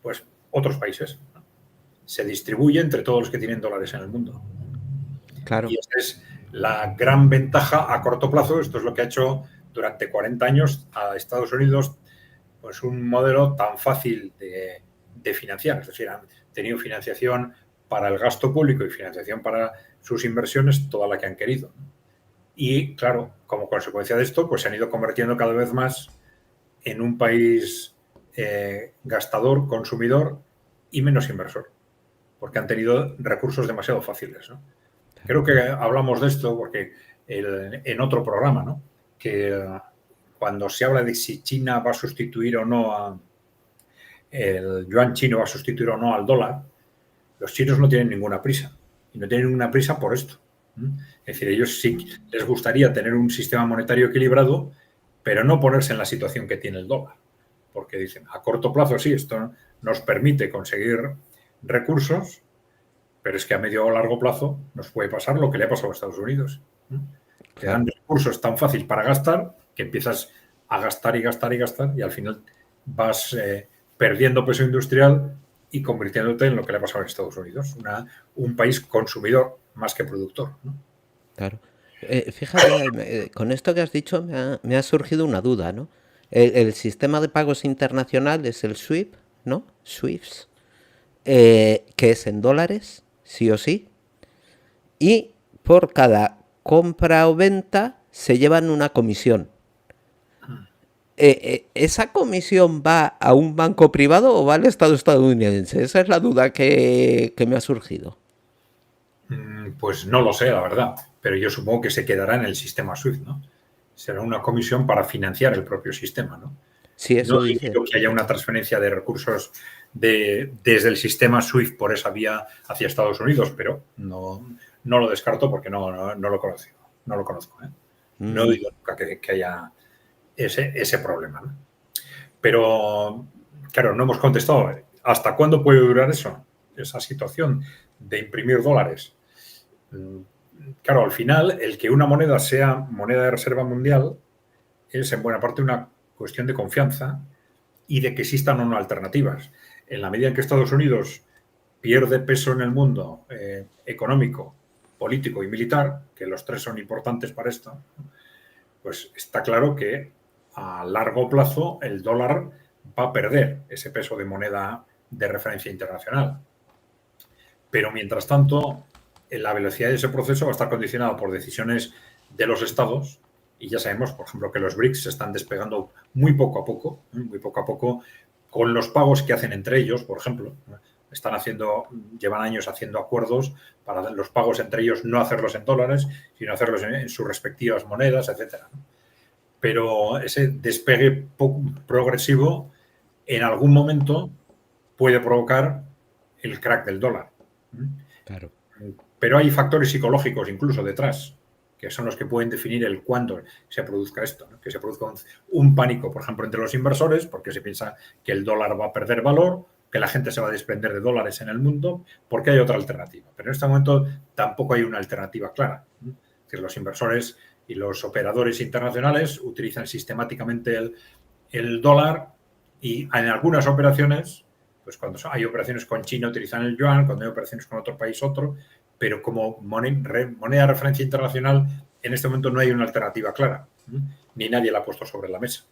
pues otros países. Se distribuye entre todos los que tienen dólares en el mundo. Claro. Y esa es la gran ventaja a corto plazo. Esto es lo que ha hecho durante 40 años a Estados Unidos pues un modelo tan fácil de financiar. Es decir, han tenido financiación para el gasto público y financiación para sus inversiones, toda la que han querido. Y, claro, como consecuencia de esto, pues se han ido convirtiendo cada vez más en un país gastador, consumidor y menos inversor, porque han tenido recursos demasiado fáciles, ¿no? Creo que hablamos de esto porque en otro programa, ¿no? Que cuando se habla de si China va a sustituir o no el yuan chino va a sustituir o no al dólar, los chinos no tienen ninguna prisa. Y no tienen ninguna prisa por esto. Es decir, ellos sí les gustaría tener un sistema monetario equilibrado, pero no ponerse en la situación que tiene el dólar. Porque dicen, a corto plazo sí, esto nos permite conseguir recursos, pero es que a medio o largo plazo nos puede pasar lo que le ha pasado a Estados Unidos. Te dan recursos tan fácil para gastar que empiezas a gastar y gastar y gastar y al final vas perdiendo peso industrial y convirtiéndote en lo que le ha pasado a Estados Unidos, un país consumidor más que productor, ¿no? Claro. Fíjate, con esto que has dicho me ha surgido una duda, ¿no? El sistema de pagos internacional es el SWIFT, ¿no? SWIFT, que es en dólares, sí o sí, y por cada compra o venta se llevan una comisión. ¿Esa comisión va a un banco privado o va al Estado estadounidense? Esa es la duda que me ha surgido. Pues no lo sé, la verdad, pero yo supongo que se quedará en el sistema SWIFT, ¿no? Será una comisión para financiar el propio sistema, ¿no? Sí, No eso dice. digo que haya una transferencia de recursos desde el sistema SWIFT por esa vía hacia Estados Unidos, pero no lo descarto porque no lo conozco. No lo conozco, ¿eh? No digo nunca que haya ese problema, ¿no? Pero, claro, no hemos contestado. ¿Hasta cuándo puede durar eso? Esa situación de imprimir dólares. Claro, al final, el que una moneda sea moneda de reserva mundial es en buena parte una cuestión de confianza y de que existan o no alternativas. En la medida en que Estados Unidos pierde peso en el mundo económico, político y militar, que los tres son importantes para esto, pues está claro que a largo plazo el dólar va a perder ese peso de moneda de referencia internacional. Pero mientras tanto, la velocidad de ese proceso va a estar condicionada por decisiones de los estados. Y ya sabemos, por ejemplo, que los BRICS se están despegando muy poco a poco, con los pagos que hacen entre ellos, por ejemplo. Llevan años haciendo acuerdos para los pagos entre ellos no hacerlos en dólares, sino hacerlos en sus respectivas monedas, etcétera. Pero ese despegue progresivo en algún momento puede provocar el crack del dólar. Claro. Pero hay factores psicológicos incluso detrás, que son los que pueden definir el cuándo se produzca esto, ¿no? Que se produzca un pánico, por ejemplo, entre los inversores, porque se piensa que el dólar va a perder valor, que la gente se va a desprender de dólares en el mundo, porque hay otra alternativa. Pero en este momento tampoco hay una alternativa clara. Es decir, los inversores y los operadores internacionales utilizan sistemáticamente el dólar y en algunas operaciones, pues cuando hay operaciones con China utilizan el yuan, cuando hay operaciones con otro país otro, pero como moneda de referencia internacional en este momento no hay una alternativa clara, ni nadie la ha puesto sobre la mesa,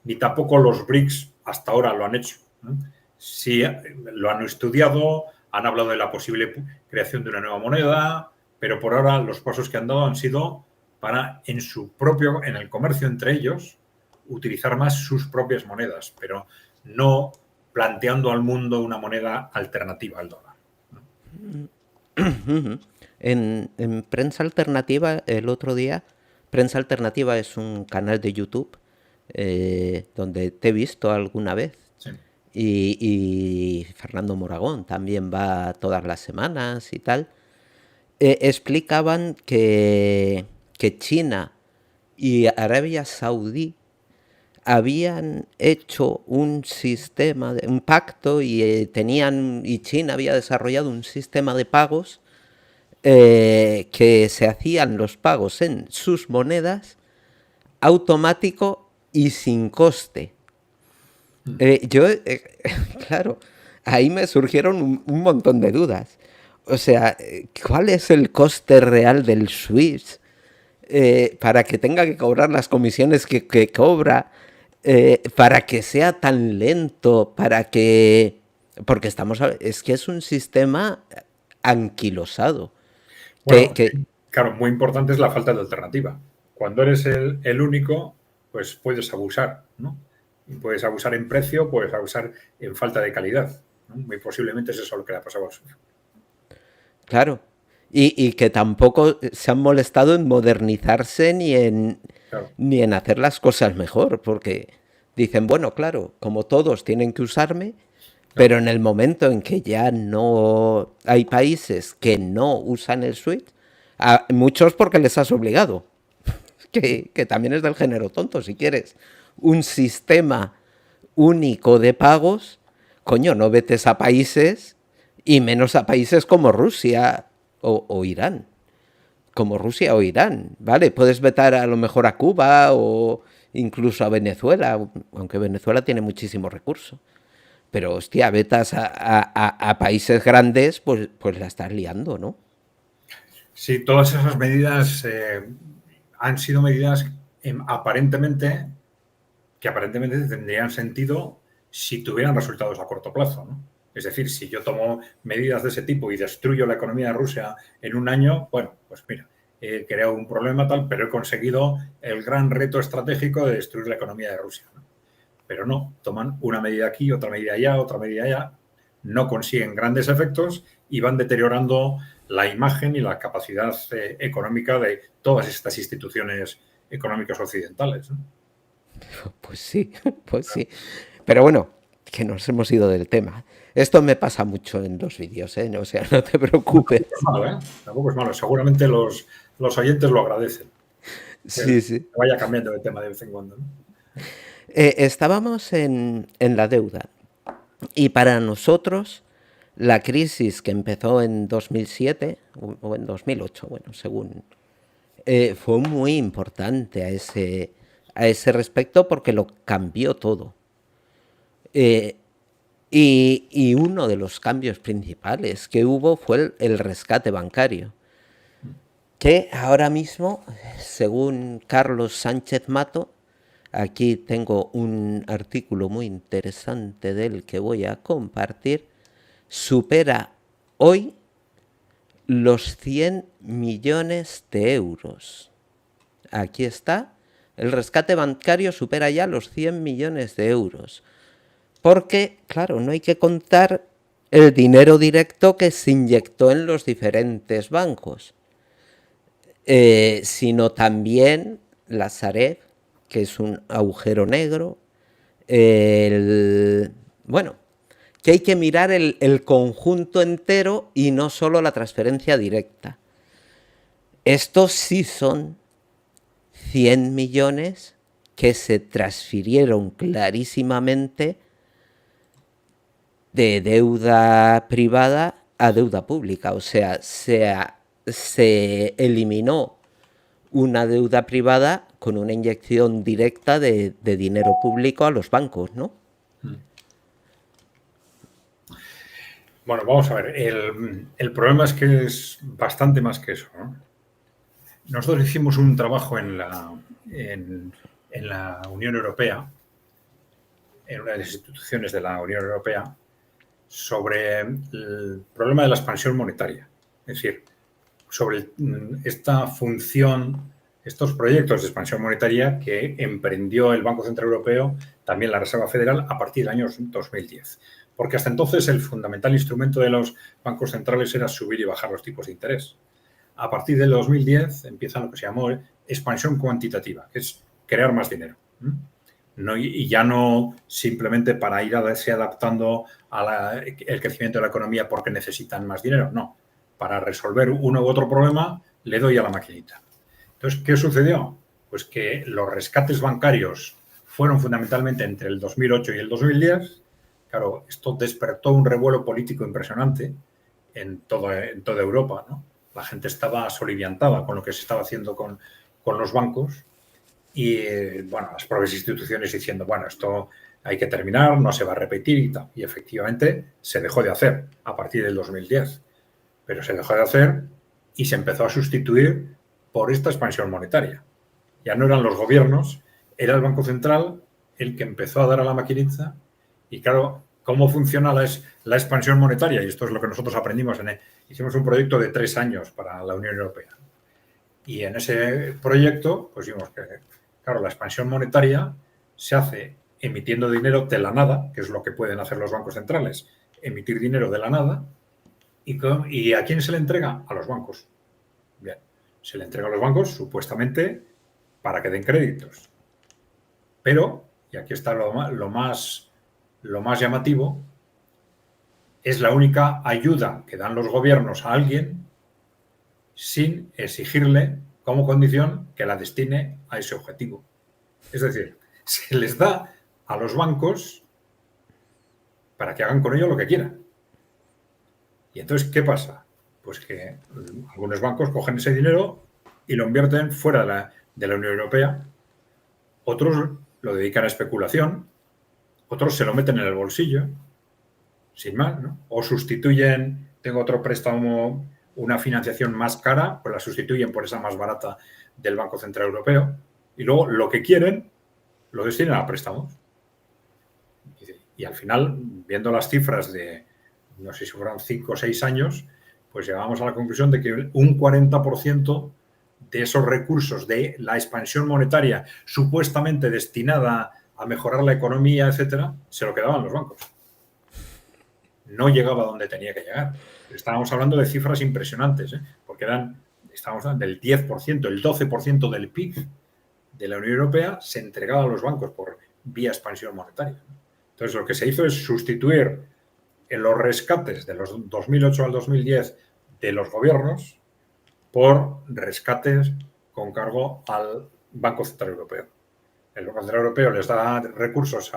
ni tampoco los BRICS hasta ahora lo han hecho. Sí, lo han estudiado, han hablado de la posible creación de una nueva moneda, pero por ahora los pasos que han dado han sido para en el comercio entre ellos utilizar más sus propias monedas, pero no planteando al mundo una moneda alternativa al dólar. En Prensa Alternativa, el otro día, Prensa Alternativa es un canal de YouTube donde te he visto alguna vez. Sí. Y Fernando Moragón también va todas las semanas y tal. Explicaban que China y Arabia Saudí habían hecho un sistema, un pacto y y China había desarrollado un sistema de pagos que se hacían los pagos en sus monedas automático y sin coste. Yo, claro, ahí me surgieron un montón de dudas. O sea, ¿cuál es el coste real del Swift para que tenga que cobrar las comisiones que cobra, para que sea tan lento, para que... Porque es que es un sistema anquilosado. Que, Bueno, que, claro, muy importante es la falta de alternativa. Cuando eres el único, pues puedes abusar, ¿no? Y puedes abusar en precio, puedes abusar en falta de calidad, ¿no? Muy posiblemente es eso lo que le ha pasado a Swift. claro. Y que tampoco se han molestado en modernizarse Claro, ni en hacer las cosas mejor, porque dicen, bueno, claro, como todos tienen que usarme, pero claro. en el momento en que ya no hay países que no usan el SWIFT, a muchos porque les has obligado, que también es del género tonto, si quieres un sistema único de pagos, coño, no vetes a países y menos a países como Rusia o Irán, como Rusia o Irán, ¿vale? Puedes vetar a lo mejor a Cuba o incluso a Venezuela, aunque Venezuela tiene muchísimos recursos. Pero, hostia, vetas a países grandes, pues la estás liando, ¿no? Sí, todas esas medidas han sido medidas aparentemente que aparentemente tendrían sentido si tuvieran resultados a corto plazo, ¿no? Es decir, si yo tomo medidas de ese tipo y destruyo la economía de Rusia en un año, bueno, pues mira, he creado un problema tal, pero he conseguido el gran reto estratégico de destruir la economía de Rusia, ¿no? Pero no, toman una medida aquí, otra medida allá, otra medida allá, no consiguen grandes efectos y van deteriorando la imagen y la capacidad económica de todas estas instituciones económicas occidentales, ¿no? Pues sí, pues sí. Pero bueno, que nos hemos ido del tema. Esto me pasa mucho en los vídeos, ¿eh? O sea, no te preocupes. Es malo, ¿eh? Tampoco es malo. Seguramente los oyentes lo agradecen, que Sí, sí. vaya cambiando de tema de vez en cuando, ¿no? Estábamos en la deuda. Y para nosotros, la crisis que empezó en 2007 o en 2008, bueno, según, fue muy importante a ese respecto porque lo cambió todo. Eh, y uno de los cambios principales que hubo fue el rescate bancario, que ahora mismo, según Carlos Sánchez Mato, aquí tengo un artículo muy interesante del que voy a compartir, supera hoy los 100 millones de euros. Aquí está, el rescate bancario supera ya los 100 millones de euros. Porque, claro, no hay que contar el dinero directo que se inyectó en los diferentes bancos, sino también la Sareb, que es un agujero negro, bueno, que hay que mirar el conjunto entero y no solo la transferencia directa. Estos sí son 100 millones que se transfirieron clarísimamente de deuda privada a deuda pública. O sea, se eliminó una deuda privada con una inyección directa de dinero público a los bancos, ¿no? Bueno, vamos a ver. El problema es que es bastante más que eso, ¿no? Nosotros hicimos un trabajo en la Unión Europea, en una de las instituciones de la Unión Europea, sobre el problema de la expansión monetaria. Es decir, sobre esta función, estos proyectos de expansión monetaria que emprendió el Banco Central Europeo, también la Reserva Federal, a partir del año 2010. Porque hasta entonces el fundamental instrumento de los bancos centrales era subir y bajar los tipos de interés. A partir del 2010 empieza lo que se llamó expansión cuantitativa, que es crear más dinero. No, y ya no simplemente para ir adaptando al crecimiento de la economía porque necesitan más dinero, no. Para resolver uno u otro problema, le doy a la maquinita. Entonces, ¿qué sucedió? Pues que los rescates bancarios fueron fundamentalmente entre el 2008 y el 2010. Claro, esto despertó un revuelo político impresionante en toda Europa, ¿no? La gente estaba soliviantada con lo que se estaba haciendo con los bancos y, bueno, las propias instituciones diciendo, bueno, esto hay que terminar, no se va a repetir y tal. Y efectivamente se dejó de hacer a partir del 2010. Pero se dejó de hacer y se empezó a sustituir por esta expansión monetaria. Ya no eran los gobiernos, era el Banco Central el que empezó a dar a la maquinita. Y claro, ¿cómo funciona la expansión monetaria? Y esto es lo que nosotros aprendimos. Hicimos un proyecto de 3 años para la Unión Europea. Y en ese proyecto, pues vimos que, claro, la expansión monetaria se hace emitiendo dinero de la nada, que es lo que pueden hacer los bancos centrales, emitir dinero de la nada. ¿Y a quién se le entrega? A los bancos. Bien, se le entrega a los bancos supuestamente para que den créditos. Pero, y aquí está lo más llamativo, es la única ayuda que dan los gobiernos a alguien sin exigirle como condición que la destine a ese objetivo. Es decir, se les da a los bancos para que hagan con ello lo que quieran. Y entonces, ¿qué pasa? Pues que algunos bancos cogen ese dinero y lo invierten fuera de la Unión Europea, otros lo dedican a especulación, otros se lo meten en el bolsillo, sin más, ¿no? O sustituyen, tengo otro préstamo, una financiación más cara, pues la sustituyen por esa más barata del Banco Central Europeo, y luego lo que quieren lo destinan a préstamos. Y al final, viendo las cifras de, no sé si fueron 5 o 6 años, pues llegamos a la conclusión de que un 40% de esos recursos de la expansión monetaria supuestamente destinada a mejorar la economía, etcétera, se lo quedaban los bancos. No llegaba a donde tenía que llegar. Estábamos hablando de cifras impresionantes, porque estábamos hablando del 10%, el 12% del PIB de la Unión Europea se entregaba a los bancos por vía expansión monetaria. Entonces, lo que se hizo es sustituir en los rescates de los 2008 al 2010 de los gobiernos por rescates con cargo al Banco Central Europeo. El Banco Central Europeo les da recursos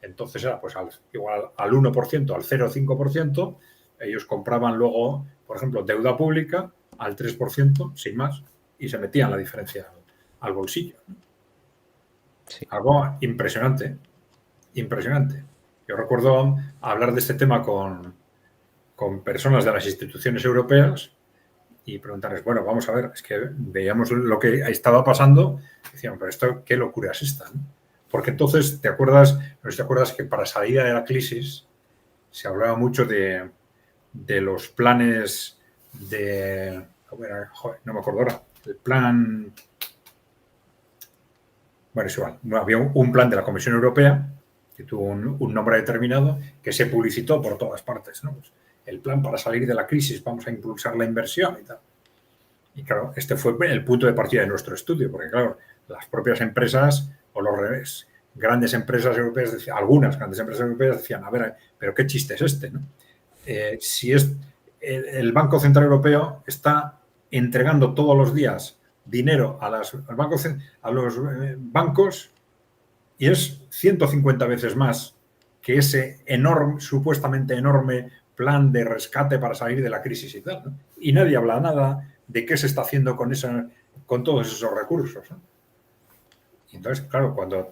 entonces era pues igual al 1%, al 0,5%. Ellos compraban luego, por ejemplo, deuda pública al 3%, sin más, y se metían la diferencia al bolsillo. Sí. Algo impresionante, impresionante. Yo recuerdo hablar de este tema con personas de las instituciones europeas y preguntarles, bueno, vamos a ver, es que veíamos lo que estaba pasando, decíamos, pero esto, ¿qué locura es esta? ¿No? Porque entonces, no sé si te acuerdas que para salir de la crisis se hablaba mucho de los planes de, ¿cómo era? Joder, no me acuerdo ahora, el plan, bueno, es igual, había un plan de la Comisión Europea que tuvo un nombre determinado que se publicitó por todas partes, ¿no? Pues el plan para salir de la crisis, vamos a impulsar la inversión y tal. Y claro, este fue el punto de partida de nuestro estudio, porque claro, las propias empresas o los grandes empresas europeas, algunas grandes empresas europeas decían, a ver, pero qué chiste es este, ¿no? Si es el Banco Central Europeo está entregando todos los días dinero a los bancos y es 150 veces más que ese supuestamente enorme plan de rescate para salir de la crisis y tal, ¿no? Y nadie habla nada de qué se está haciendo con todos esos recursos, ¿no? Y entonces, claro, cuando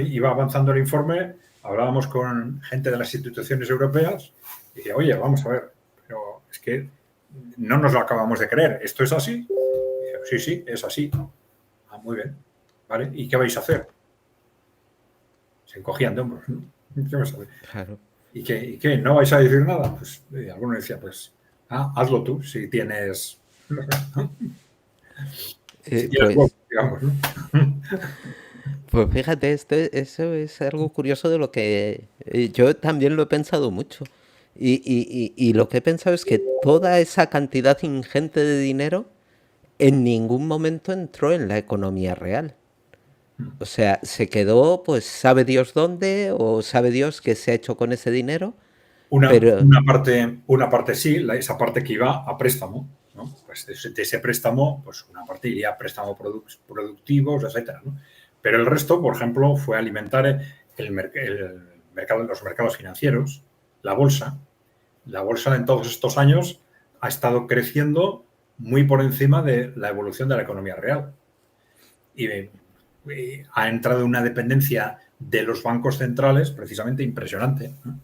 iba avanzando el informe, hablábamos con gente de las instituciones europeas y decía, oye, vamos a ver, pero es que no nos lo acabamos de creer, ¿esto es así? Y dije, sí, es así. Ah, muy bien, ¿vale? ¿Y qué vais a hacer? Se encogían de hombros, ¿no? ¿Qué vas a hacer? Claro. ¿Y qué? ¿No vais a decir nada? Pues alguno decía, pues, hazlo tú, si tienes... si tienes pues, digamos, ¿no? Pues fíjate, eso es algo curioso de lo que yo también lo he pensado mucho. Y lo que he pensado es que toda esa cantidad ingente de dinero en ningún momento entró en la economía real. O sea, se quedó, pues sabe Dios dónde o sabe Dios qué se ha hecho con ese dinero. Una parte sí, esa parte que iba a préstamo, ¿no? Pues de ese préstamo, pues una parte iría a préstamos productivos, etcétera, ¿no? Pero el resto, por ejemplo, fue alimentar los mercados financieros, la bolsa. La bolsa en todos estos años ha estado creciendo muy por encima de la evolución de la economía real. Y ha entrado en una dependencia de los bancos centrales precisamente impresionante, ¿no?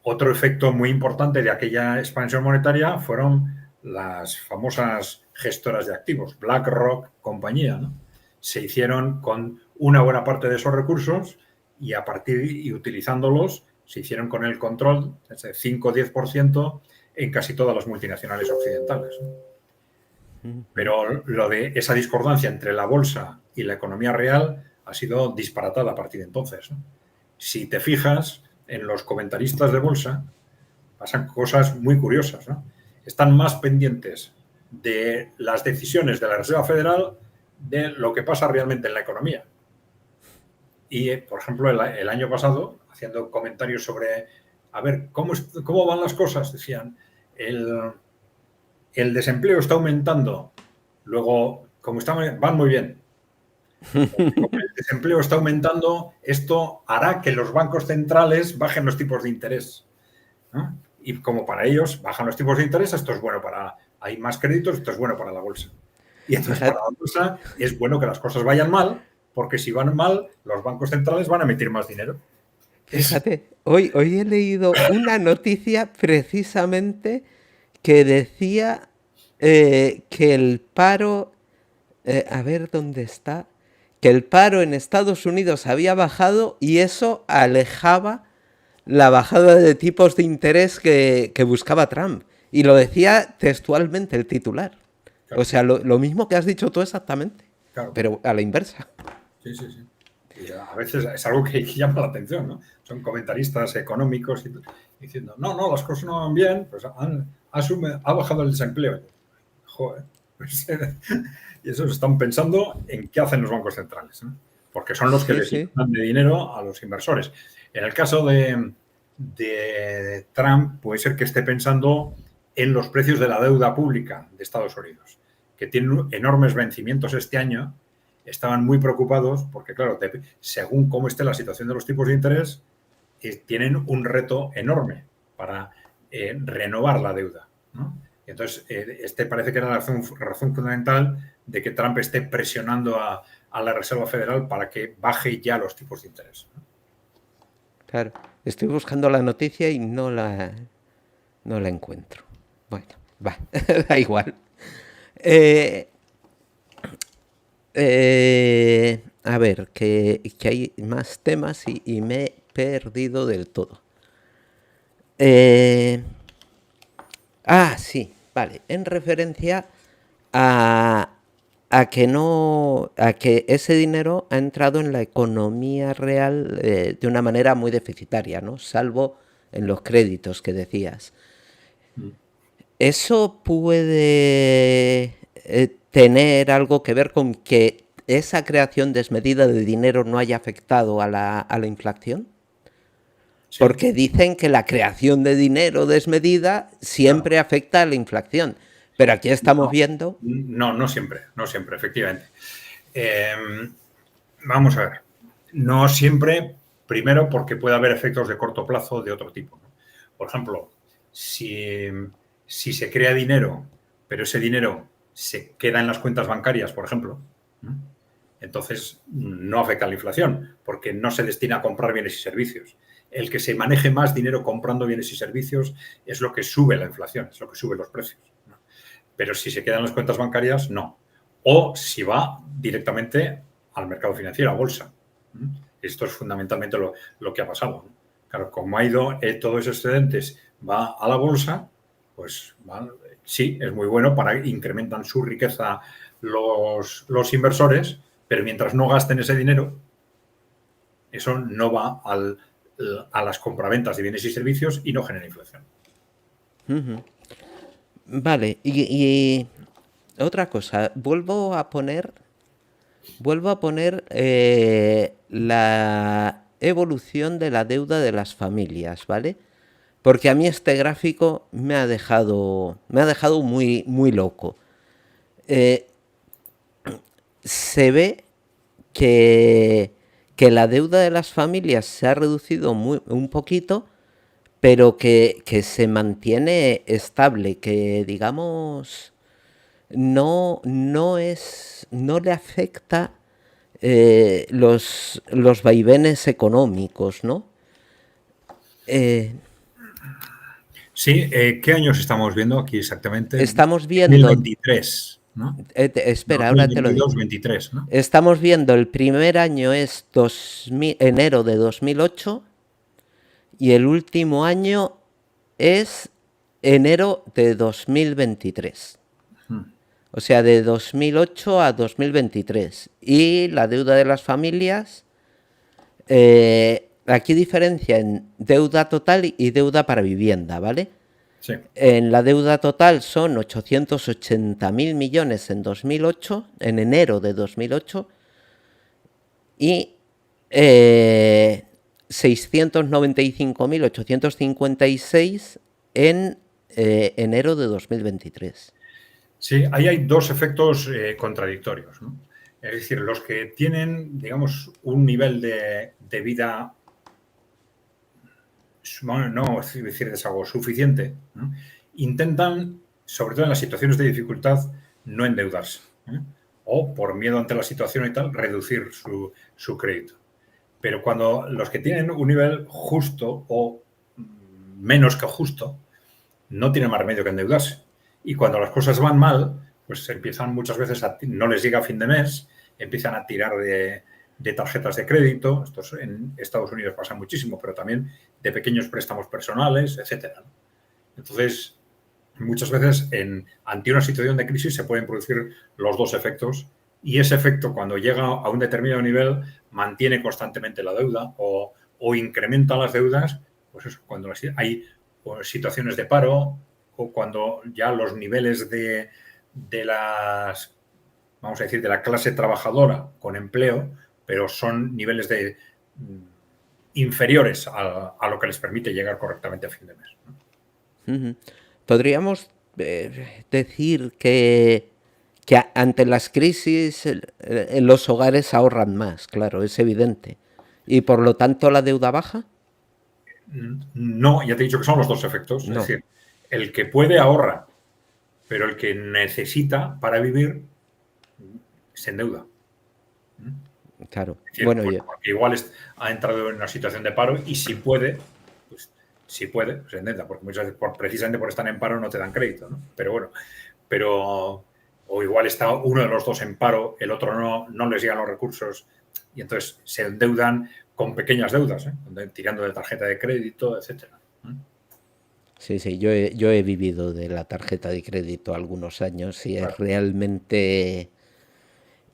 Otro efecto muy importante de aquella expansión monetaria fueron las famosas gestoras de activos, BlackRock, compañía, ¿no? Se hicieron con una buena parte de esos recursos y a partir y utilizándolos se hicieron con el control, ese 5 o 10% en casi todas las multinacionales occidentales, ¿no? Pero lo de esa discordancia entre la bolsa y la economía real ha sido disparatada a partir de entonces, ¿no? Si te fijas en los comentaristas de bolsa, pasan cosas muy curiosas, ¿no? Están más pendientes de las decisiones de la Reserva Federal de lo que pasa realmente en la economía. Y, por ejemplo, el año pasado, haciendo comentarios sobre, a ver, ¿cómo van las cosas? Decían, el desempleo está aumentando, luego, van muy bien. Como el desempleo está aumentando, esto hará que los bancos centrales bajen los tipos de interés, ¿no? Y como para ellos bajan los tipos de interés, esto es bueno hay más créditos, esto es bueno para la bolsa. Y entonces Fíjate, para la bolsa es bueno que las cosas vayan mal, porque si van mal, los bancos centrales van a emitir más dinero. fíjate, hoy he leído una noticia precisamente que decía que el paro, a ver dónde está, que el paro en Estados Unidos había bajado y eso alejaba la bajada de tipos de interés que buscaba Trump. Y lo decía textualmente el titular. Claro, O sea, lo mismo que has dicho tú exactamente, claro. pero a la inversa. Sí, sí, sí. Y a veces es algo que llama la atención, ¿no? Son comentaristas económicos diciendo, no, las cosas no van bien, pues ha bajado el desempleo. Joder. Pues, y eso están pensando en qué hacen los bancos centrales, ¿no? Porque son los que Sí, les sí. dan de dinero a los inversores. En el caso de Trump, puede ser que esté pensando en los precios de la deuda pública de Estados Unidos, que tienen enormes vencimientos este año. Estaban muy preocupados porque, claro, según cómo esté la situación de los tipos de interés, tienen un reto enorme para renovar la deuda, ¿no? Entonces, parece que era la razón fundamental de que Trump esté presionando a la Reserva Federal para que baje ya los tipos de interés, ¿no? Claro. Estoy buscando la noticia y no la encuentro. Bueno, va, da igual. Eh, a ver, que hay más temas y me he perdido del todo. Eh, sí, vale. En referencia a, a que ese dinero ha entrado en la economía real de una manera muy deficitaria, ¿no? Salvo en los créditos que decías. ¿Eso puede tener algo que ver con que esa creación desmedida de dinero no haya afectado a la inflación? Sí, Porque dicen que la creación de dinero desmedida siempre claro. afecta a la inflación. Pero aquí estamos No, viendo... no siempre, efectivamente. Vamos a ver. No siempre, primero porque puede haber efectos de corto plazo de otro tipo, ¿no? Por ejemplo, si se crea dinero, pero ese dinero se queda en las cuentas bancarias, por ejemplo, ¿no? Entonces no afecta a la inflación, porque no se destina a comprar bienes y servicios. El que se maneje más dinero comprando bienes y servicios es lo que sube la inflación, es lo que sube los precios, ¿no? Pero si se quedan las cuentas bancarias, no. O si va directamente al mercado financiero, a bolsa. Esto es fundamentalmente lo que ha pasado, ¿no? Claro, como ha ido todos esos excedentes, va a la bolsa, pues sí, es muy bueno incrementan su riqueza los inversores, pero mientras no gasten ese dinero, eso no va a las compraventas de bienes y servicios y no genera inflación. Vale, y otra cosa, vuelvo a poner la evolución de la deuda de las familias, ¿vale? Porque a mí este gráfico me ha dejado muy, muy loco. Se ve que, que la deuda de las familias se ha reducido un poquito, pero que se mantiene estable, que digamos no le afecta los vaivenes económicos, ¿no? Eh, Sí, ¿qué años estamos viendo aquí exactamente? estamos viendo, 2023, ¿no? espera, ahora te lo digo. 2022-23, ¿no? Estamos viendo el primer año es enero de 2008 y el último año es enero de 2023. O sea, de 2008 a 2023. Y la deuda de las familias, aquí diferencia en deuda total y deuda para vivienda, ¿vale? Sí. En la deuda total son 880.000 millones en 2008, en enero de 2008, y 695.856 en enero de 2023. Sí, ahí hay dos efectos contradictorios, ¿no? Es decir, los que tienen, digamos, un nivel de vida, no es decir algo suficiente, ¿no? Intentan, sobre todo en las situaciones de dificultad, no endeudarse, ¿eh? O por miedo ante la situación y tal, reducir su crédito. Pero cuando los que tienen un nivel justo o menos que justo, no tienen más remedio que endeudarse. Y cuando las cosas van mal, pues empiezan muchas veces no les llega a fin de mes, empiezan a tirar de tarjetas de crédito. Esto en Estados Unidos pasa muchísimo, pero también de pequeños préstamos personales, etcétera. Entonces, muchas veces ante una situación de crisis se pueden producir los dos efectos, y ese efecto, cuando llega a un determinado nivel, mantiene constantemente la deuda o incrementa las deudas, pues eso, cuando hay situaciones de paro o cuando ya los niveles de las, vamos a decir, de la clase trabajadora con empleo, pero son niveles inferiores a lo que les permite llegar correctamente a fin de mes, ¿no? Podríamos decir que ante las crisis los hogares ahorran más, claro, es evidente. Y por lo tanto la deuda baja. No, ya te he dicho que son los dos efectos. No. Es decir, el que puede ahorra, pero el que necesita para vivir se endeuda. Claro. Es decir, Bueno, porque igual ha entrado en una situación de paro y si puede, pues se endeuda, porque muchas veces precisamente por estar en paro no te dan crédito, ¿no? Pero bueno, o igual está uno de los dos en paro, el otro no les llegan los recursos y entonces se endeudan con pequeñas deudas, tirando de tarjeta de crédito, etcétera. Sí, yo he vivido de la tarjeta de crédito algunos años y Claro. es realmente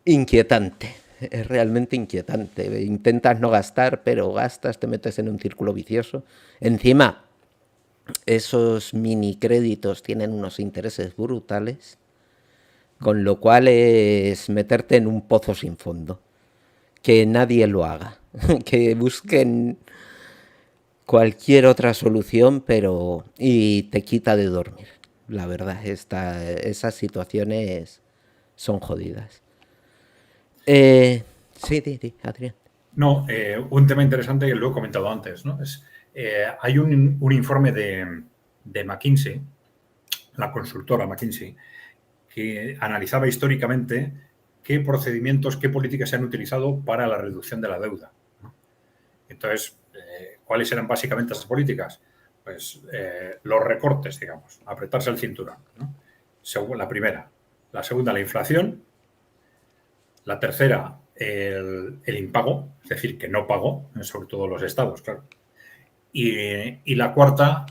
inquietante. Es realmente inquietante. Intentas no gastar, pero gastas, te metes en un círculo vicioso. Encima, esos mini créditos tienen unos intereses brutales, con lo cual es meterte en un pozo sin fondo. Que nadie lo haga. Que busquen cualquier otra solución, pero y te quita de dormir. La verdad, esas situaciones son jodidas. Sí, Adrián. No, un tema interesante que lo he comentado antes, ¿no? Hay un informe de McKinsey, la consultora McKinsey, que analizaba históricamente qué procedimientos, qué políticas se han utilizado para la reducción de la deuda, ¿no? Entonces, ¿cuáles eran básicamente esas políticas? Pues los recortes, digamos, apretarse el cinturón, ¿no? La primera. La segunda, la inflación. La tercera, el impago, es decir, que no pagó, sobre todo los estados, claro. Y la cuarta,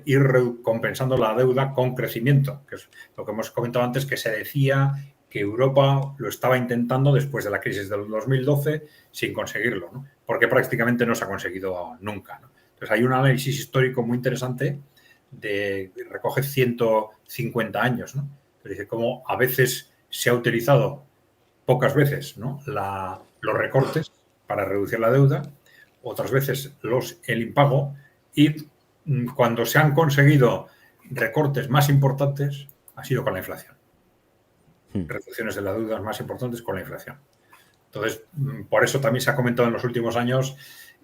ir compensando la deuda con crecimiento, que es lo que hemos comentado antes, que se decía que Europa lo estaba intentando después de la crisis del 2012 sin conseguirlo, ¿no? Porque prácticamente no se ha conseguido nunca, ¿no? Entonces hay un análisis histórico muy interesante recoge 150 años, ¿no? Entonces dice cómo a veces se ha utilizado, pocas veces, ¿no?, los recortes para reducir la deuda, otras veces el impago, y cuando se han conseguido recortes más importantes ha sido con la inflación. reducciones de la deuda más importantes con la inflación. Entonces, por eso también se ha comentado en los últimos años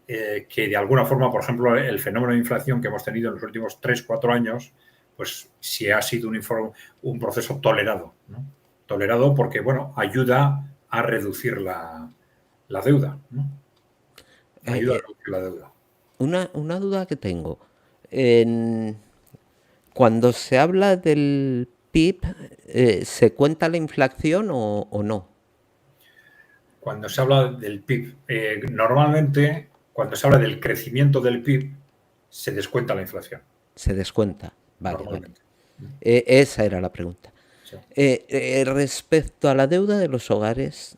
que de alguna forma, por ejemplo, el fenómeno de inflación que hemos tenido en los últimos 3-4 años, pues sí ha sido un proceso tolerado, ¿no? Tolerado porque, bueno, ayuda a reducir la deuda, ¿no? Ayuda a reducir la deuda. Una duda que tengo. En- Cuando se habla del PIB, ¿se cuenta la inflación o no? Cuando se habla del PIB, normalmente cuando se habla del crecimiento del PIB, se descuenta la inflación, Se descuenta. Vale, vale. normalmente. Esa era la pregunta. Sí. Respecto a la deuda de los hogares,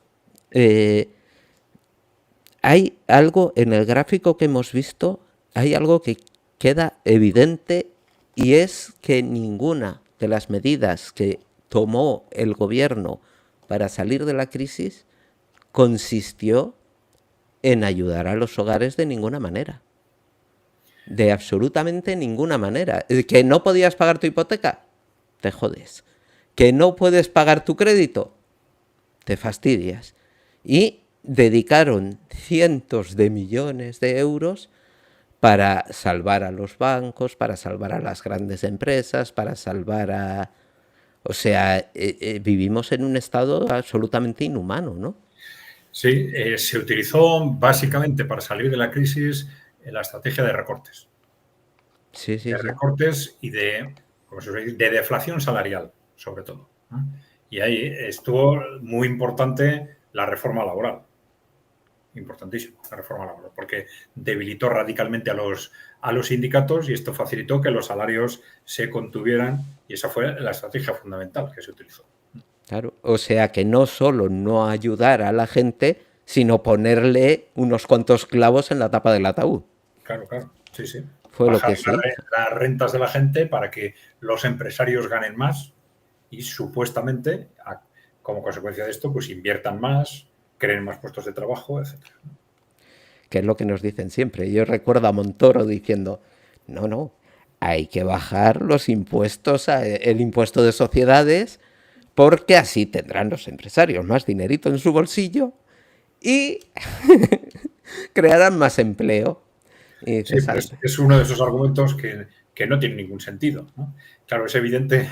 eh, hay algo en el gráfico que hemos visto, hay algo que queda evidente y es que ninguna de las medidas que tomó el gobierno para salir de la crisis consistió en ayudar a los hogares de ninguna manera. De absolutamente ninguna manera. ¿Que no podías pagar tu hipoteca? Te jodes. ¿Que no puedes pagar tu crédito? Te fastidias. Y dedicaron cientos de millones de euros para salvar a los bancos, para salvar a las grandes empresas, para salvar a... O sea, vivimos en un estado absolutamente inhumano, ¿no? Sí, se utilizó básicamente para salir de la crisis la estrategia de recortes. Sí, De sí, sí. recortes y como se suele decir, de deflación salarial, sobre todo, ¿no? Y ahí estuvo muy importante la reforma laboral. Importantísimo, la reforma laboral, porque debilitó radicalmente a los sindicatos y esto facilitó que los salarios se contuvieran y esa fue la estrategia fundamental que se utilizó. Claro. O sea que no solo no ayudar a la gente, sino ponerle unos cuantos clavos en la tapa del ataúd. Claro, claro, sí, sí. Fue lo Bajar que se hizo. las rentas de la gente para que los empresarios ganen más y supuestamente, como consecuencia de esto, pues inviertan más, creen más puestos de trabajo, etcétera. Que es lo que nos dicen siempre. Yo recuerdo a Montoro diciendo, no, no, hay que bajar los impuestos, el impuesto de sociedades, porque así tendrán los empresarios más dinerito en su bolsillo y crearán más empleo. Y Sí, dices, pero anda. es uno de esos argumentos que no tiene ningún sentido, ¿no? Claro, es evidente,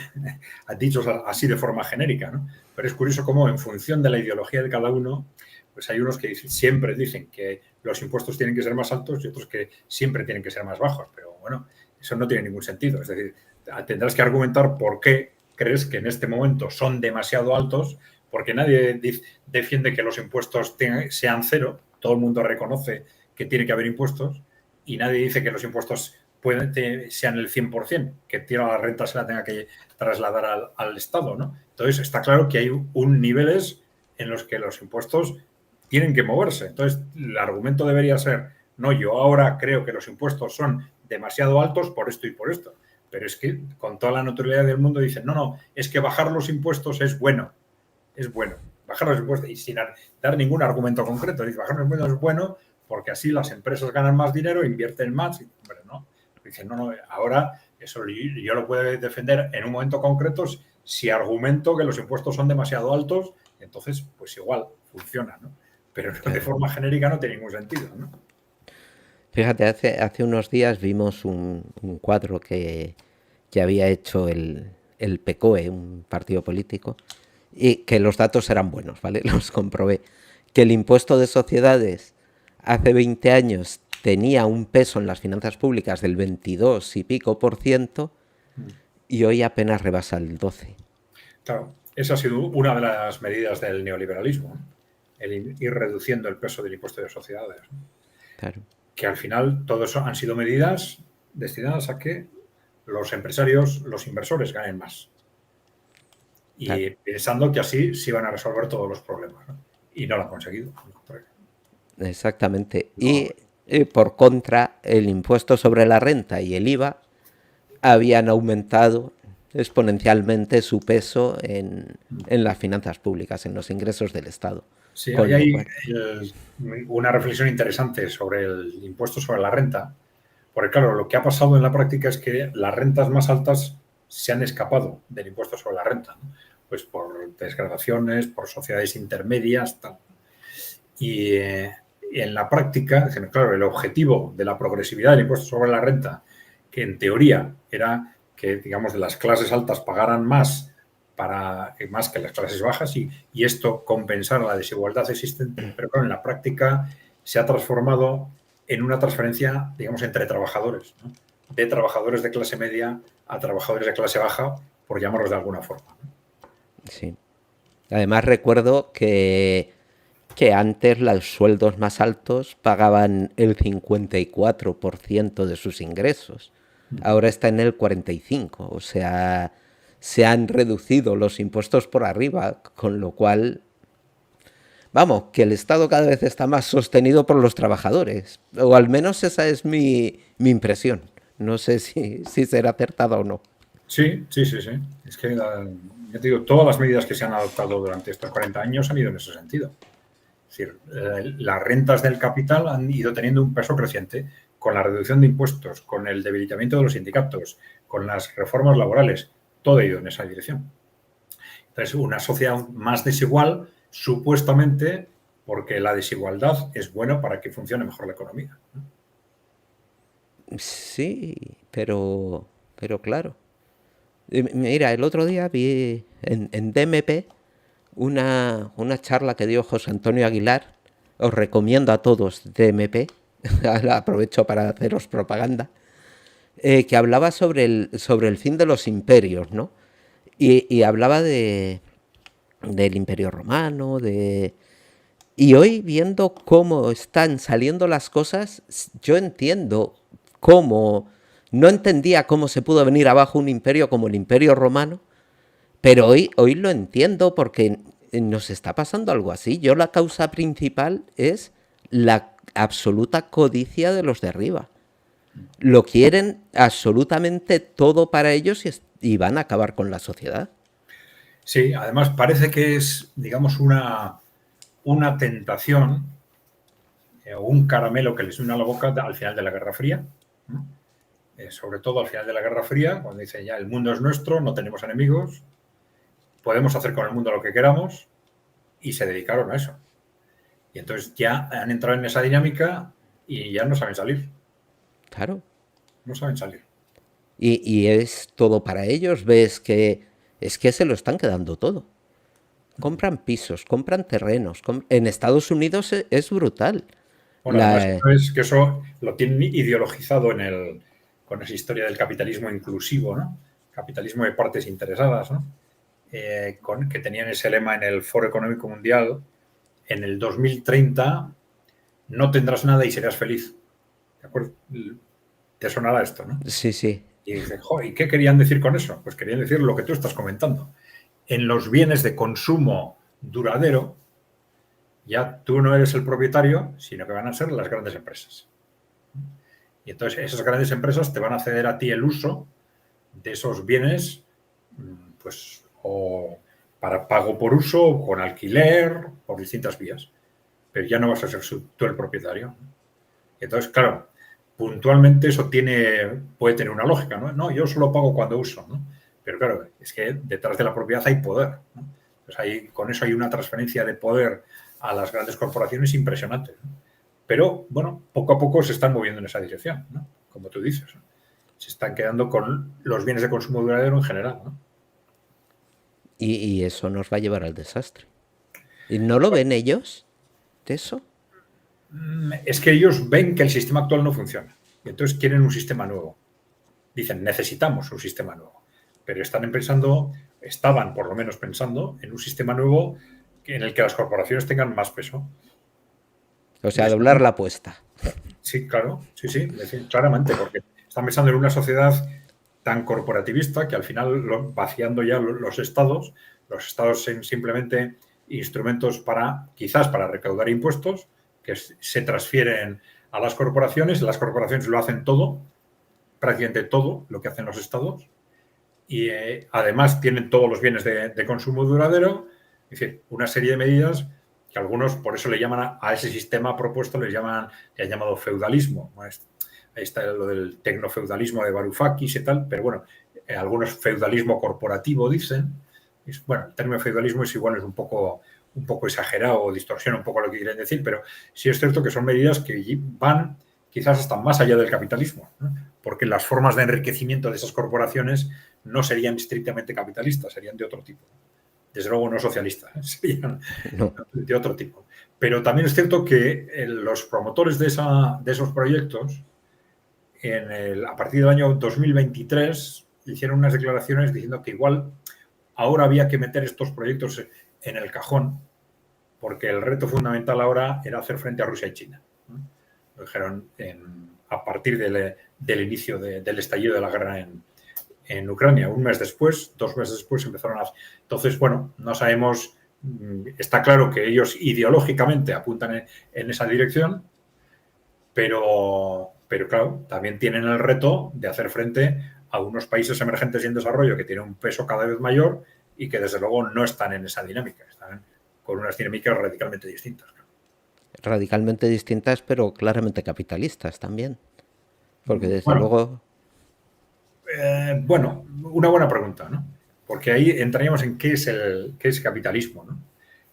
dicho así de forma genérica, ¿no? Pero es curioso cómo en función de la ideología de cada uno, pues hay unos que siempre dicen que los impuestos tienen que ser más altos y otros que siempre tienen que ser más bajos. Pero bueno, eso no tiene ningún sentido. Es decir, tendrás que argumentar por qué crees que en este momento son demasiado altos, porque nadie defiende que los impuestos sean cero. Todo el mundo reconoce que tiene que haber impuestos y nadie dice que los impuestos sean el 100%, que tira la renta se la tenga que trasladar al Estado, ¿no? Entonces, está claro que hay niveles en los que los impuestos tienen que moverse. Entonces, el argumento debería ser, no, yo ahora creo que los impuestos son demasiado altos por esto y por esto. Pero es que con toda la naturalidad del mundo dicen, no, no, es que bajar los impuestos es bueno. Es bueno. Bajar los impuestos y sin dar ningún argumento concreto. Dice, bajar los impuestos es bueno porque así las empresas ganan más dinero, invierten más. Y, hombre, no. Dicen, no, no, ahora eso yo lo puedo defender en un momento concreto si argumento que los impuestos son demasiado altos, entonces pues igual funciona, ¿no? Pero de Claro. forma genérica no tiene ningún sentido, ¿no? Fíjate, hace unos días vimos un cuadro que había hecho el PCOE, un partido político, y que los datos eran buenos, ¿vale? Los comprobé. Que el impuesto de sociedades hace 20 años tenía un peso en las finanzas públicas del 22 y pico por ciento y hoy apenas rebasa el 12. Claro, esa ha sido una de las medidas del neoliberalismo, ¿no? El ir reduciendo el peso del impuesto de sociedades, ¿no? Claro. Que al final todo eso han sido medidas destinadas a que los empresarios, los inversores ganen más. Claro. Y pensando que así se iban a resolver todos los problemas, ¿no? Y no lo han conseguido. Exactamente. No, Y por contra, el impuesto sobre la renta y el IVA habían aumentado exponencialmente su peso en las finanzas públicas, en los ingresos del Estado. sí, ahí Con lo hay cual, una reflexión interesante sobre el impuesto sobre la renta, porque claro, lo que ha pasado en la práctica es que las rentas más altas se han escapado del impuesto sobre la renta, ¿no? pues por desgradaciones, por sociedades intermedias, tal. Y en la práctica, claro, el objetivo de la progresividad del impuesto sobre la renta, que en teoría era que, digamos, de las clases altas pagaran más más que las clases bajas y esto compensara la desigualdad existente, pero claro, en la práctica se ha transformado en una transferencia, digamos, entre trabajadores, ¿no? De trabajadores de clase media a trabajadores de clase baja, por llamarlos de alguna forma, ¿no? Sí. Además recuerdo que antes los sueldos más altos pagaban el 54% de sus ingresos. Ahora está en el 45%. O sea, se han reducido los impuestos por arriba, con lo cual, vamos, que el Estado cada vez está más sostenido por los trabajadores. O al menos esa es mi impresión. No sé si será acertada o no. Sí, sí, sí, sí. Es que, ya te digo, todas las medidas que se han adoptado durante estos 40 años han ido en ese sentido. Es decir, las rentas del capital han ido teniendo un peso creciente con la reducción de impuestos, con el debilitamiento de los sindicatos, con las reformas laborales. Todo ha ido en esa dirección. Entonces, una sociedad más desigual, supuestamente, porque la desigualdad es buena para que funcione mejor la economía. Sí, pero claro. Mira, el otro día vi en DMP una charla que dio José Antonio Aguilar. Os recomiendo a todos DMP. Aprovecho para haceros propaganda. Que hablaba sobre el fin de los imperios, ¿no? Y hablaba del Imperio Romano, y hoy viendo cómo están saliendo las cosas, yo entiendo cómo... No entendía cómo se pudo venir abajo un imperio como el Imperio Romano, pero hoy lo entiendo porque nos está pasando algo así. Yo la causa principal es la absoluta codicia de los de arriba. Lo quieren absolutamente todo para ellos y van a acabar con la sociedad. Sí, además parece que es, digamos, una tentación o un caramelo que les suena a la boca al final de la Guerra Fría, ¿no? Sobre todo al final de la Guerra Fría, cuando dicen ya el mundo es nuestro, no tenemos enemigos, podemos hacer con el mundo lo que queramos, y se dedicaron a eso. Y entonces ya han entrado en esa dinámica y ya no saben salir. Claro. No saben salir. Y es todo para ellos. Ves que es que se lo están quedando todo. Compran pisos, compran terrenos. En Estados Unidos es brutal. Bueno, además La, es que eso lo tienen ideologizado con esa historia del capitalismo inclusivo, ¿no? Capitalismo de partes interesadas, ¿no? Que tenían ese lema en el Foro Económico Mundial: en el 2030 no tendrás nada y serás feliz. ¿De acuerdo? Te sonará esto, ¿no? sí, sí. Y dices, ¿y qué querían decir con eso? Pues querían decir lo que tú estás comentando. En los bienes de consumo duradero, ya tú no eres el propietario, sino que van a ser las grandes empresas. Y entonces esas grandes empresas te van a ceder a ti el uso de esos bienes, pues, o para pago por uso, o con alquiler, por distintas vías. Pero ya no vas a ser tú el propietario. Y entonces, claro, puntualmente eso puede tener una lógica, ¿no? No, yo solo pago cuando uso, ¿no? Pero claro, es que detrás de la propiedad hay poder, ¿no? Entonces con eso hay una transferencia de poder a las grandes corporaciones impresionante, ¿no? Pero, bueno, poco a poco se están moviendo en esa dirección, ¿no? Como tú dices, ¿no? Se están quedando con los bienes de consumo duradero en general, ¿no? Y eso nos va a llevar al desastre. ¿Y no lo ven ellos de eso? Es que ellos ven que el sistema actual no funciona y entonces quieren un sistema nuevo. Dicen, necesitamos un sistema nuevo. Pero estaban por lo menos pensando en un sistema nuevo en el que las corporaciones tengan más peso. O sea, doblar la apuesta. Sí, claro, sí, claramente, porque están pensando en una sociedad tan corporativista que al final, vaciando ya los estados son simplemente instrumentos quizás para recaudar impuestos que se transfieren a las corporaciones lo hacen todo, prácticamente todo lo que hacen los estados, y además tienen todos los bienes de consumo duradero, es decir, una serie de medidas que algunos por eso le llaman a ese sistema propuesto, le han llamado feudalismo. Ahí está lo del tecnofeudalismo de Varoufakis y tal, pero bueno, algunos feudalismo corporativo dicen, Bueno, el término feudalismo es un poco exagerado o distorsiona un poco lo que quieren decir, pero sí es cierto que son medidas que van quizás hasta más allá del capitalismo, ¿no? Porque las formas de enriquecimiento de esas corporaciones no serían estrictamente capitalistas, serían de otro tipo. Desde luego no socialistas, serían de otro tipo. Pero también es cierto que los promotores de esos proyectos, a partir del año 2023, hicieron unas declaraciones diciendo que igual ahora había que meter estos proyectos en el cajón, porque el reto fundamental ahora era hacer frente a Rusia y China, ¿no? Lo dijeron a partir del inicio del estallido de la guerra en Ucrania. Un mes después, 2 meses después, empezaron a... Entonces, bueno, no sabemos... Está claro que ellos ideológicamente apuntan en esa dirección, pero claro, también tienen el reto de hacer frente a unos países emergentes y en desarrollo que tienen un peso cada vez mayor y que desde luego no están en esa dinámica, están con unas dinámicas radicalmente distintas. Radicalmente distintas, pero claramente capitalistas también. Porque desde luego... Bueno, una buena pregunta, ¿no? Porque ahí entraríamos en qué es capitalismo, ¿no?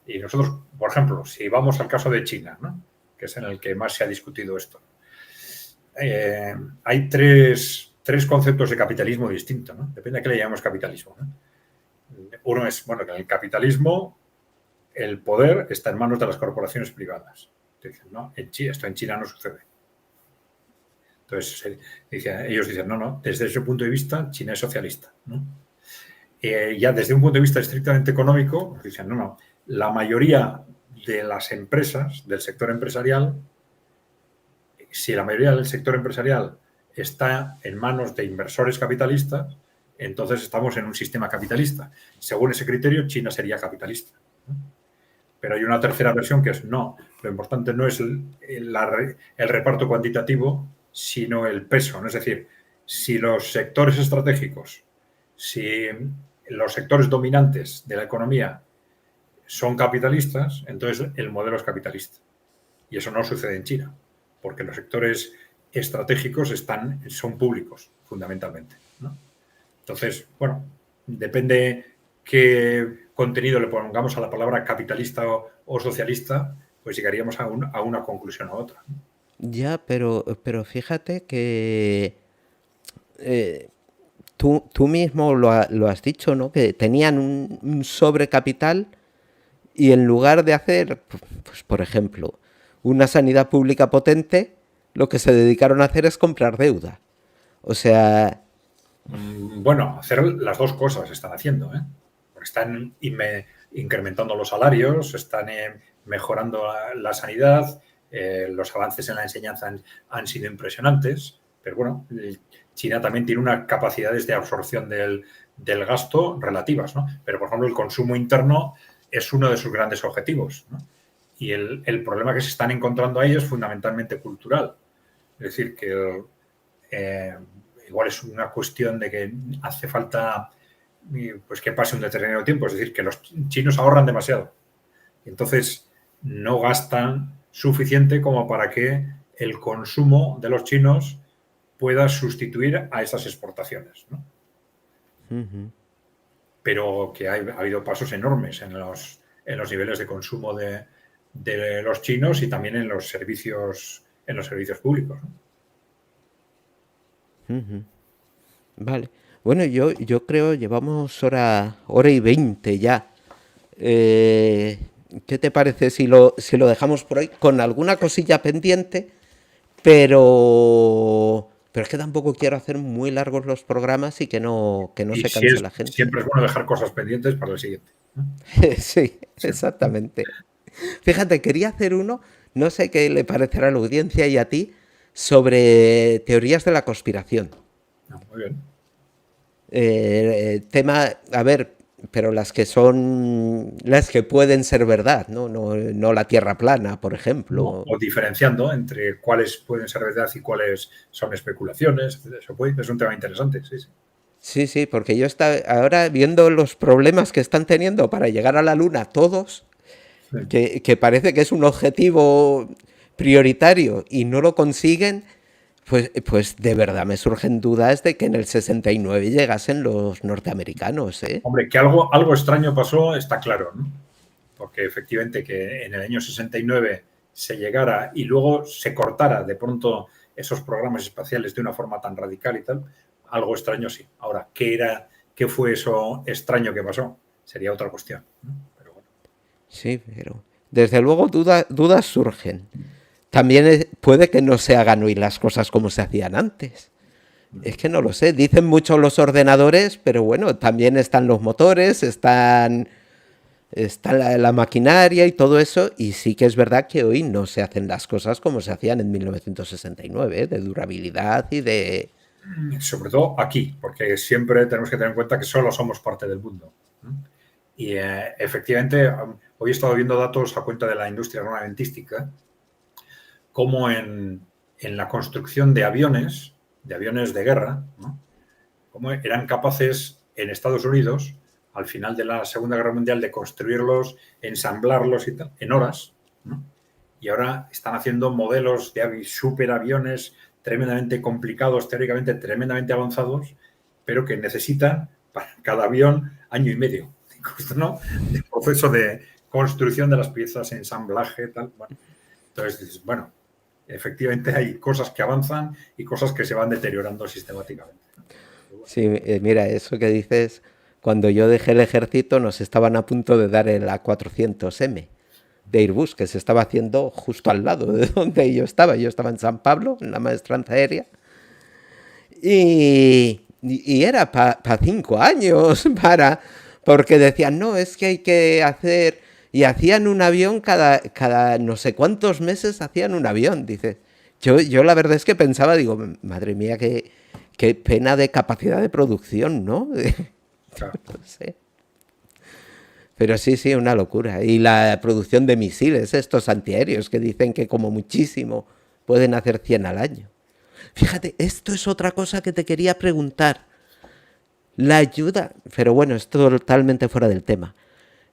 Y nosotros, por ejemplo, si vamos al caso de China, ¿no?, que es en el que más se ha discutido esto, hay tres conceptos de capitalismo distintos, ¿no? Depende de qué le llamamos capitalismo, ¿no? Uno es, bueno, que en el capitalismo el poder está en manos de las corporaciones privadas. Dicen, no, esto en China no sucede. Entonces, ellos dicen, no, desde ese punto de vista, China es socialista, ¿no? Ya desde un punto de vista estrictamente económico, dicen, no, la mayoría de las empresas, del sector empresarial, si la mayoría del sector empresarial está en manos de inversores capitalistas, entonces estamos en un sistema capitalista. Según ese criterio, China sería capitalista, ¿no? Pero hay una tercera versión que es, no, lo importante no es el reparto cuantitativo, sino el peso, ¿no? Es decir, si los sectores estratégicos, si los sectores dominantes de la economía son capitalistas, entonces el modelo es capitalista. Y eso no sucede en China, porque los sectores estratégicos son públicos, fundamentalmente, ¿no? Entonces, bueno, depende qué contenido le pongamos a la palabra capitalista o socialista, pues llegaríamos a una conclusión u otra, ¿no? Ya, pero fíjate que tú mismo lo has dicho, ¿no? Que tenían un sobrecapital y en lugar de hacer, pues por ejemplo, una sanidad pública potente, lo que se dedicaron a hacer es comprar deuda. O sea... Bueno, hacer las dos cosas están haciendo, ¿eh? Porque están incrementando los salarios, están mejorando la sanidad, los avances en la enseñanza han sido impresionantes, pero bueno, China también tiene unas capacidades de absorción del gasto relativas, ¿no? Pero, por ejemplo, el consumo interno es uno de sus grandes objetivos, ¿no? Y el problema que se están encontrando ahí es fundamentalmente cultural. Es decir, que igual es una cuestión de que hace falta, pues, que pase un determinado tiempo. Es decir, que los chinos ahorran demasiado. Entonces, no gastan suficiente como para que el consumo de los chinos pueda sustituir a esas exportaciones, ¿no? Pero que ha habido pasos enormes en los niveles de consumo de los chinos y también en los servicios públicos, ¿no? Vale. Bueno, yo creo llevamos hora y 20 ya. ¿Qué te parece si lo dejamos por ahí con alguna cosilla pendiente? Pero es que tampoco quiero hacer muy largos los programas y que no se canse la gente. Siempre es bueno dejar cosas pendientes para el siguiente, ¿no? Sí, exactamente. Fíjate, quería hacer uno, no sé qué le parecerá a la audiencia y a ti, sobre teorías de la conspiración. Muy bien. Tema, a ver, pero las que pueden ser verdad, no la Tierra plana, por ejemplo. O diferenciando entre cuáles pueden ser verdad y cuáles son especulaciones. Eso es un tema interesante, sí, sí. Sí, porque yo ahora viendo los problemas que están teniendo para llegar a la Luna todos, sí, que parece que es un objetivo prioritario y no lo consiguen, Pues de verdad me surgen dudas de que en el 69 llegasen los norteamericanos, ¿eh? Hombre, que algo extraño pasó, está claro, ¿no? Porque efectivamente que en el año 69 se llegara y luego se cortara de pronto esos programas espaciales de una forma tan radical y tal, algo extraño sí. Ahora, qué fue eso extraño que pasó? Sería otra cuestión, ¿no? Pero bueno. Sí, pero desde luego dudas surgen. También puede que no se hagan hoy las cosas como se hacían antes. Es que no lo sé. Dicen mucho los ordenadores, pero bueno, también están los motores, está la maquinaria y todo eso. Y sí que es verdad que hoy no se hacen las cosas como se hacían en 1969, ¿eh? De durabilidad y de... Sobre todo aquí, porque siempre tenemos que tener en cuenta que solo somos parte del mundo, ¿no? Y efectivamente, hoy he estado viendo datos a cuenta de la industria armamentística, como en la construcción de aviones de guerra, ¿no? Como eran capaces en Estados Unidos, al final de la Segunda Guerra Mundial, de construirlos, ensamblarlos y tal, en horas, ¿no? Y ahora están haciendo modelos de superaviones tremendamente complicados, teóricamente tremendamente avanzados, pero que necesitan para cada avión año y medio, ¿no? De proceso de construcción de las piezas, ensamblaje, tal. Bueno, entonces, bueno, efectivamente hay cosas que avanzan y cosas que se van deteriorando sistemáticamente. Bueno. Sí, mira, eso que dices, cuando yo dejé el ejército nos estaban a punto de dar el A400M de Airbus, que se estaba haciendo justo al lado de donde yo estaba. Yo estaba en San Pablo, en la maestranza aérea, y era para 5 años, porque decían, no, es que hay que hacer... Y hacían un avión cada no sé cuántos meses hacían un avión, dice. Yo la verdad es que pensaba, digo, madre mía, qué pena de capacidad de producción, ¿no? Claro. No sé. Pero sí, sí, una locura. Y la producción de misiles, estos antiaéreos, que dicen que como muchísimo pueden hacer 100 al año. Fíjate, esto es otra cosa que te quería preguntar. La ayuda, pero bueno, es totalmente fuera del tema.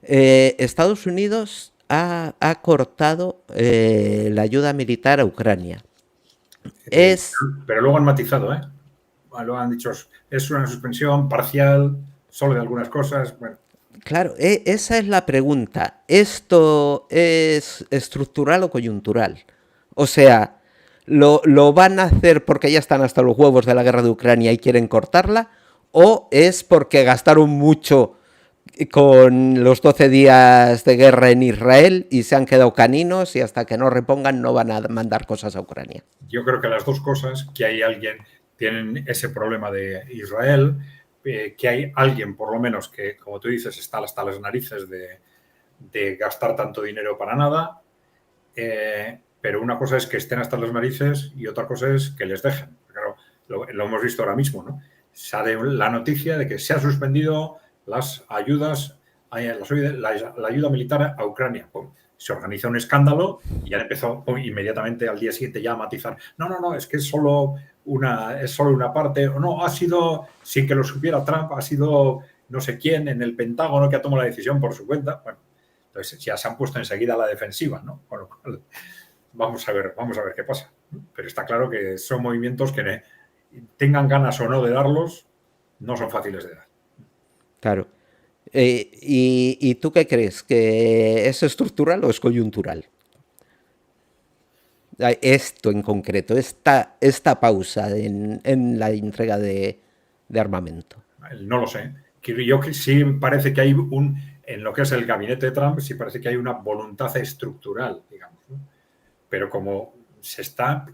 Estados Unidos ha cortado la ayuda militar a Ucrania. Eh, Es, pero luego han matizado, ¿eh? Lo han dicho, es una suspensión parcial, solo de algunas cosas. Bueno, claro, esa es la pregunta. ¿Esto es estructural o coyuntural? O sea, ¿lo van a hacer porque ya están hasta los huevos de la guerra de Ucrania y quieren cortarla? ¿O es porque gastaron mucho con los 12 días de guerra en Israel y se han quedado caninos y hasta que no repongan no van a mandar cosas a Ucrania? yo creo que las dos cosas, que hay alguien, tienen ese problema de Israel, que hay alguien, por lo menos, que, como tú dices, está hasta las narices de gastar tanto dinero para nada, pero una cosa es que estén hasta las narices y otra cosa es que les dejen. Claro, lo hemos visto ahora mismo, ¿no? Sale la noticia de que se ha suspendido las ayudas, la ayuda militar a Ucrania. Pum. Se organiza un escándalo y ya empezó inmediatamente al día siguiente ya a matizar. No, no, no, es que es solo una parte. O no, ha sido, sin que lo supiera Trump, ha sido no sé quién en el Pentágono que ha tomado la decisión por su cuenta. Bueno, entonces ya se han puesto enseguida a la defensiva, ¿no? Con lo cual, vamos a ver qué pasa. Pero está claro que son movimientos que tengan ganas o no de darlos, no son fáciles de dar. Claro. ¿Y tú qué crees? ¿Que es estructural o es coyuntural? Esto en concreto, esta pausa en la entrega de armamento. No lo sé. Yo sí parece que hay en lo que es el gabinete de Trump, sí parece que hay una voluntad estructural, digamos, ¿no? Pero como se está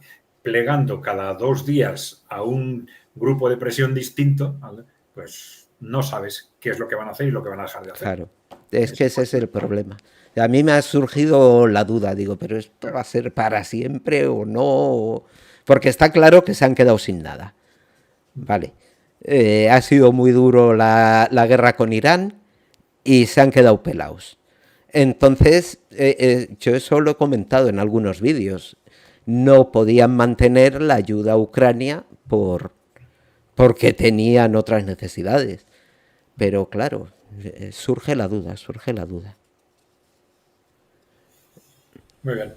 plegando cada 2 días a un grupo de presión distinto, ¿vale? Pues no sabes qué es lo que van a hacer y lo que van a dejar de hacer. Claro, es que ese es el problema. A mí me ha surgido la duda, digo, pero ¿esto va a ser para siempre o no? Porque está claro que se han quedado sin nada. Vale. Ha sido muy duro la guerra con Irán y se han quedado pelados. Entonces, yo eso lo he comentado en algunos vídeos. No podían mantener la ayuda a Ucrania porque tenían otras necesidades. Pero claro, surge la duda, surge la duda. Muy bien.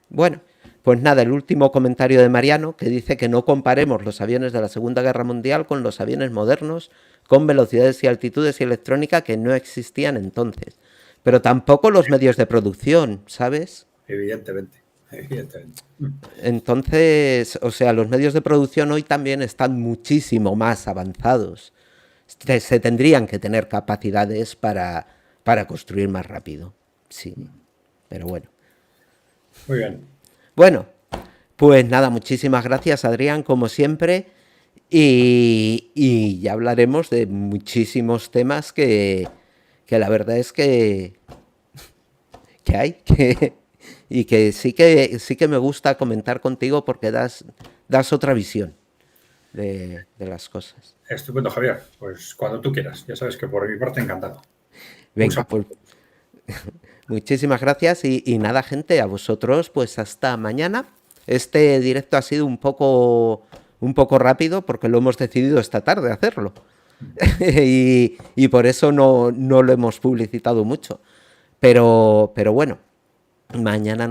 Bueno, Pues nada, el último comentario de Mariano, que dice que no comparemos los aviones de la Segunda Guerra Mundial con los aviones modernos con velocidades y altitudes y electrónica que no existían entonces. Pero tampoco los medios de producción, ¿sabes? Evidentemente, evidentemente. Entonces, o sea, los medios de producción hoy también están muchísimo más avanzados. Se tendrían que tener capacidades para construir más rápido. Sí, pero bueno. Muy bien. Bueno, pues nada, muchísimas gracias, Adrián, como siempre. Y ya hablaremos de muchísimos temas que la verdad es que hay, y que sí que me gusta comentar contigo porque das otra visión de las cosas. Estupendo, Javier. Pues cuando tú quieras. Ya sabes que por mi parte encantado. Venga, pues muchísimas gracias y nada, gente, a vosotros pues hasta mañana. Este directo ha sido un poco rápido porque lo hemos decidido esta tarde hacerlo. y por eso no lo hemos publicitado mucho. Pero bueno, mañana no.